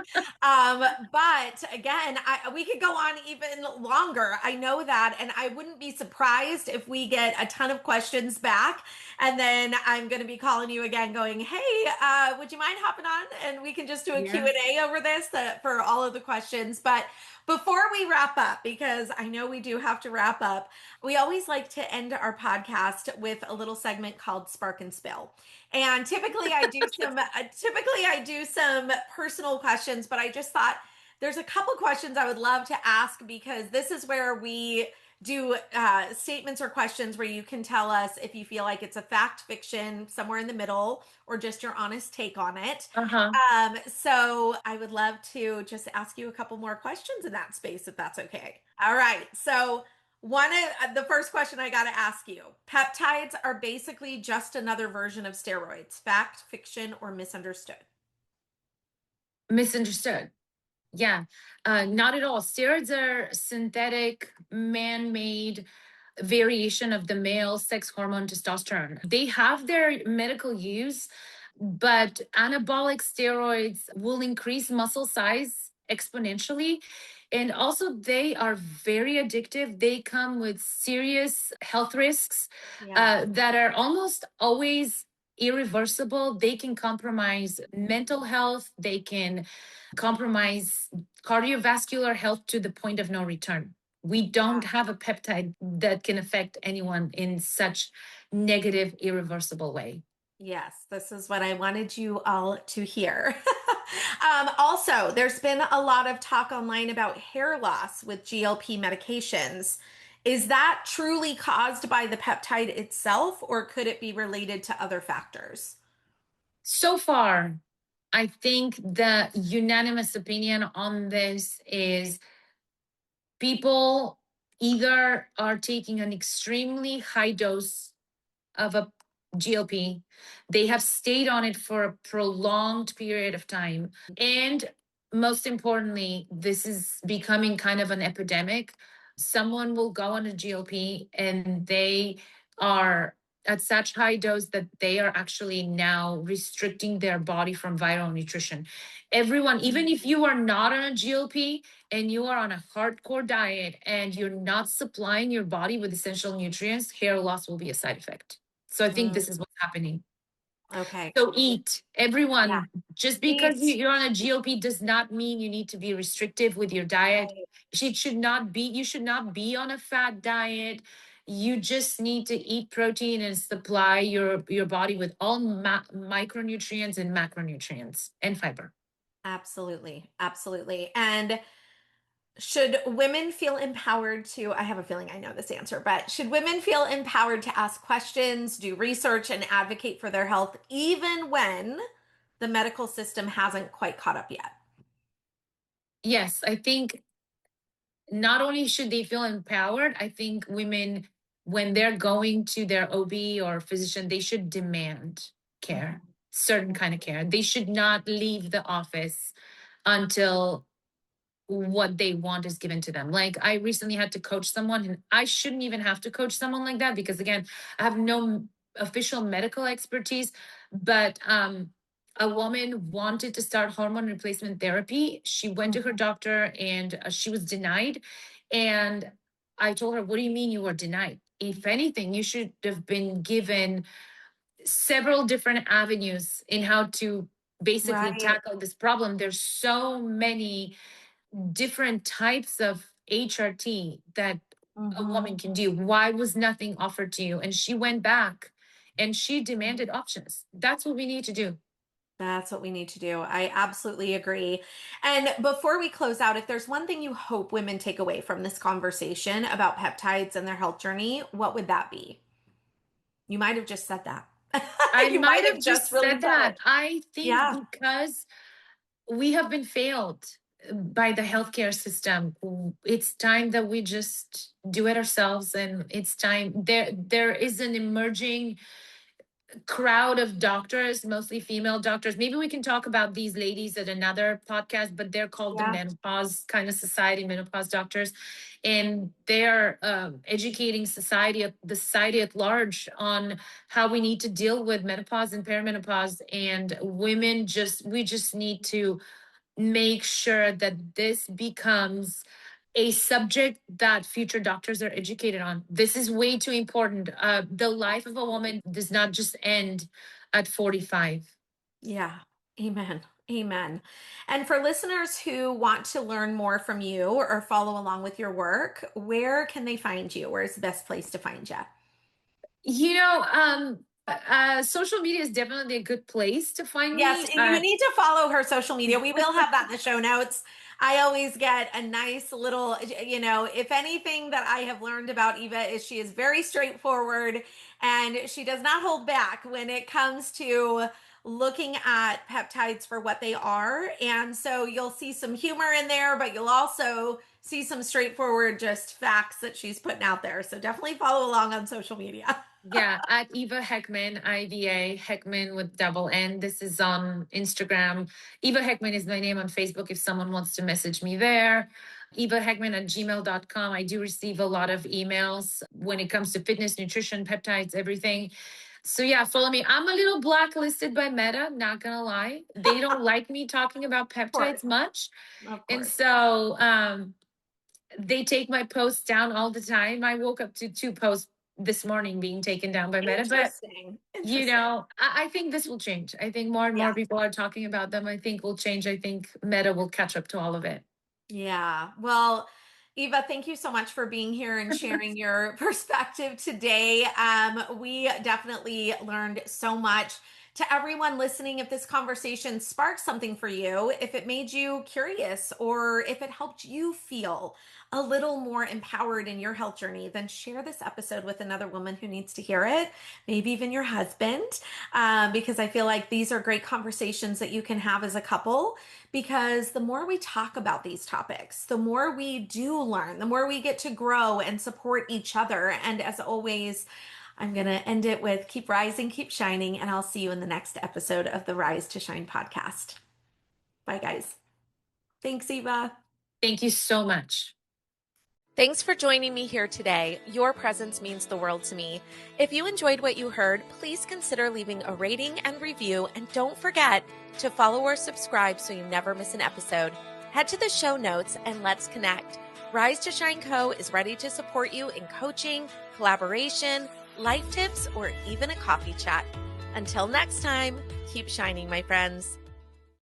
But again, we could go on even longer. I know that. And I wouldn't be surprised if we get a ton of questions back. And then I'm going to be calling you again going, hey, would you mind hopping on? And we can just do a Yeah. Q&A over this for all of the questions. But before we wrap up, because I know we do have to wrap up, we always like to end our podcast with a little segment called Spark and Spill. And typically I do some personal questions, but I just thought there's a couple questions I would love to ask because this is where we do statements or questions where you can tell us if you feel like it's a fact, fiction, somewhere in the middle, or just your honest take on it. Uh-huh. So I would love to just ask you a couple more questions in that space, if that's okay. All right. So one of the first question I got to ask you, peptides are basically just another version of steroids, fact, fiction, or misunderstood? Misunderstood. Yeah, not at all. Steroids are synthetic, man made variation of the male sex hormone testosterone. They have their medical use, but anabolic steroids will increase muscle size exponentially. And also, they are very addictive. They come with serious health risks Yeah. that are almost always irreversible. They can compromise mental health, they can compromise cardiovascular health to the point of no return. We don't have a peptide that can affect anyone in such negative, irreversible way. Yes, this is what I wanted you all to hear. Also, there's been a lot of talk online about hair loss with GLP medications. Is that truly caused by the peptide itself, or could it be related to other factors? So far, I think the unanimous opinion on this is people either are taking an extremely high dose of a GLP. They have stayed on it for a prolonged period of time. And most importantly, this is becoming kind of an epidemic. Someone will go on a GLP and they are at such high dose that they are actually now restricting their body from vital nutrition. Everyone, even if you are not on a GLP and you are on a hardcore diet and you're not supplying your body with essential nutrients, hair loss will be a side effect. So I think Mm, this is what's happening. okay. So eat, Yeah. everyone. Just because Eat. you're on a GLP does not mean you need to be restrictive with your diet. Right. It should not be, you should not be on a fat diet. You just need to eat protein and supply your body with all micronutrients and macronutrients and fiber. Absolutely. Absolutely. And should women feel empowered to, I have a feeling I know this answer, but should women feel empowered to ask questions, do research, and advocate for their health, even when the medical system hasn't quite caught up yet? Yes, I think not only should they feel empowered, I think women, when they're going to their OB or physician, they should demand care, Mhm. certain kind of care. They should not leave the office until what they want is given to them. Like I recently had to coach someone, and I shouldn't even have to coach someone like that because again, I have no official medical expertise, but a woman wanted to start hormone replacement therapy. She went to her doctor and she was denied. And I told her, "What do you mean you were denied? If anything, you should have been given several different avenues in how to basically Right. tackle this problem. There's so many different types of HRT that a Hmm. woman can do. Why was nothing offered to you?" And she went back and she demanded options. That's what we need to do. That's what we need to do. I absolutely agree. And before we close out, if there's one thing you hope women take away from this conversation about peptides and their health journey, what would that be? You might have just said that. I You might might have have just just really said said that. it. I think Yeah. because we have been failed. by the healthcare system. It's time that we just do it ourselves, and it's time. There is an emerging crowd of doctors, mostly female doctors. Maybe we can talk about these ladies at another podcast, but they're called the Yeah. Menopause kind of society, Menopause doctors, and they're educating the society at large on how we need to deal with menopause and perimenopause. And women we just need to make sure that this becomes a subject that future doctors are educated on. This is way too important. The life of a woman does not just end at 45. Yeah. Amen. Amen. And for listeners who want to learn more from you or follow along with your work, where can they find you? Where's the best place to find you? You know, social media is definitely a good place to find Yes, me. you need to follow her social media. We will have that in the show notes. I always get a nice little, if anything that I have learned about Eva is she is very straightforward and she does not hold back when it comes to looking at peptides for what they are. And so you'll see some humor in there, but you'll also see some straightforward just facts that she's putting out there. So definitely follow along on social media. Yeah, at Iva Heckman, IVA, Heckman with double N. This is on Instagram. Iva Heckman is my name on Facebook if someone wants to message me there. Eva Heckman at gmail.com. I do receive a lot of emails when it comes to fitness, nutrition, peptides, everything. So yeah, follow me. I'm a little blacklisted by Meta, not gonna lie. They don't like me talking about Of course. peptides much. Of And course. so they take my posts down all the time. I woke up to 2 posts this morning being taken down by Meta, but Interesting. Interesting. I think this will change. I think more and Yeah. more people are talking about them. I think will change. I think Meta will catch up to all of it. Yeah. Well, Eva, thank you so much for being here and sharing your perspective today. We definitely learned so much. To everyone listening, if this conversation sparked something for you, if it made you curious, or if it helped you feel a little more empowered in your health journey, then share this episode with another woman who needs to hear it, maybe even your husband, because I feel like these are great conversations that you can have as a couple. Because the more we talk about these topics, the more we do learn, the more we get to grow and support each other. And as always, I'm going to end it with keep rising, keep shining, and I'll see you in the next episode of the Rise to Shine podcast. Bye, guys. Thanks, Eva. Thank you so much. Thanks for joining me here today. Your presence means the world to me. If you enjoyed what you heard, please consider leaving a rating and review, and don't forget to follow or subscribe so you never miss an episode. Head to the show notes and let's connect. Rise to Shine Co. is ready to support you in coaching, collaboration, life tips, or even a coffee chat. Until next time, keep shining, my friends.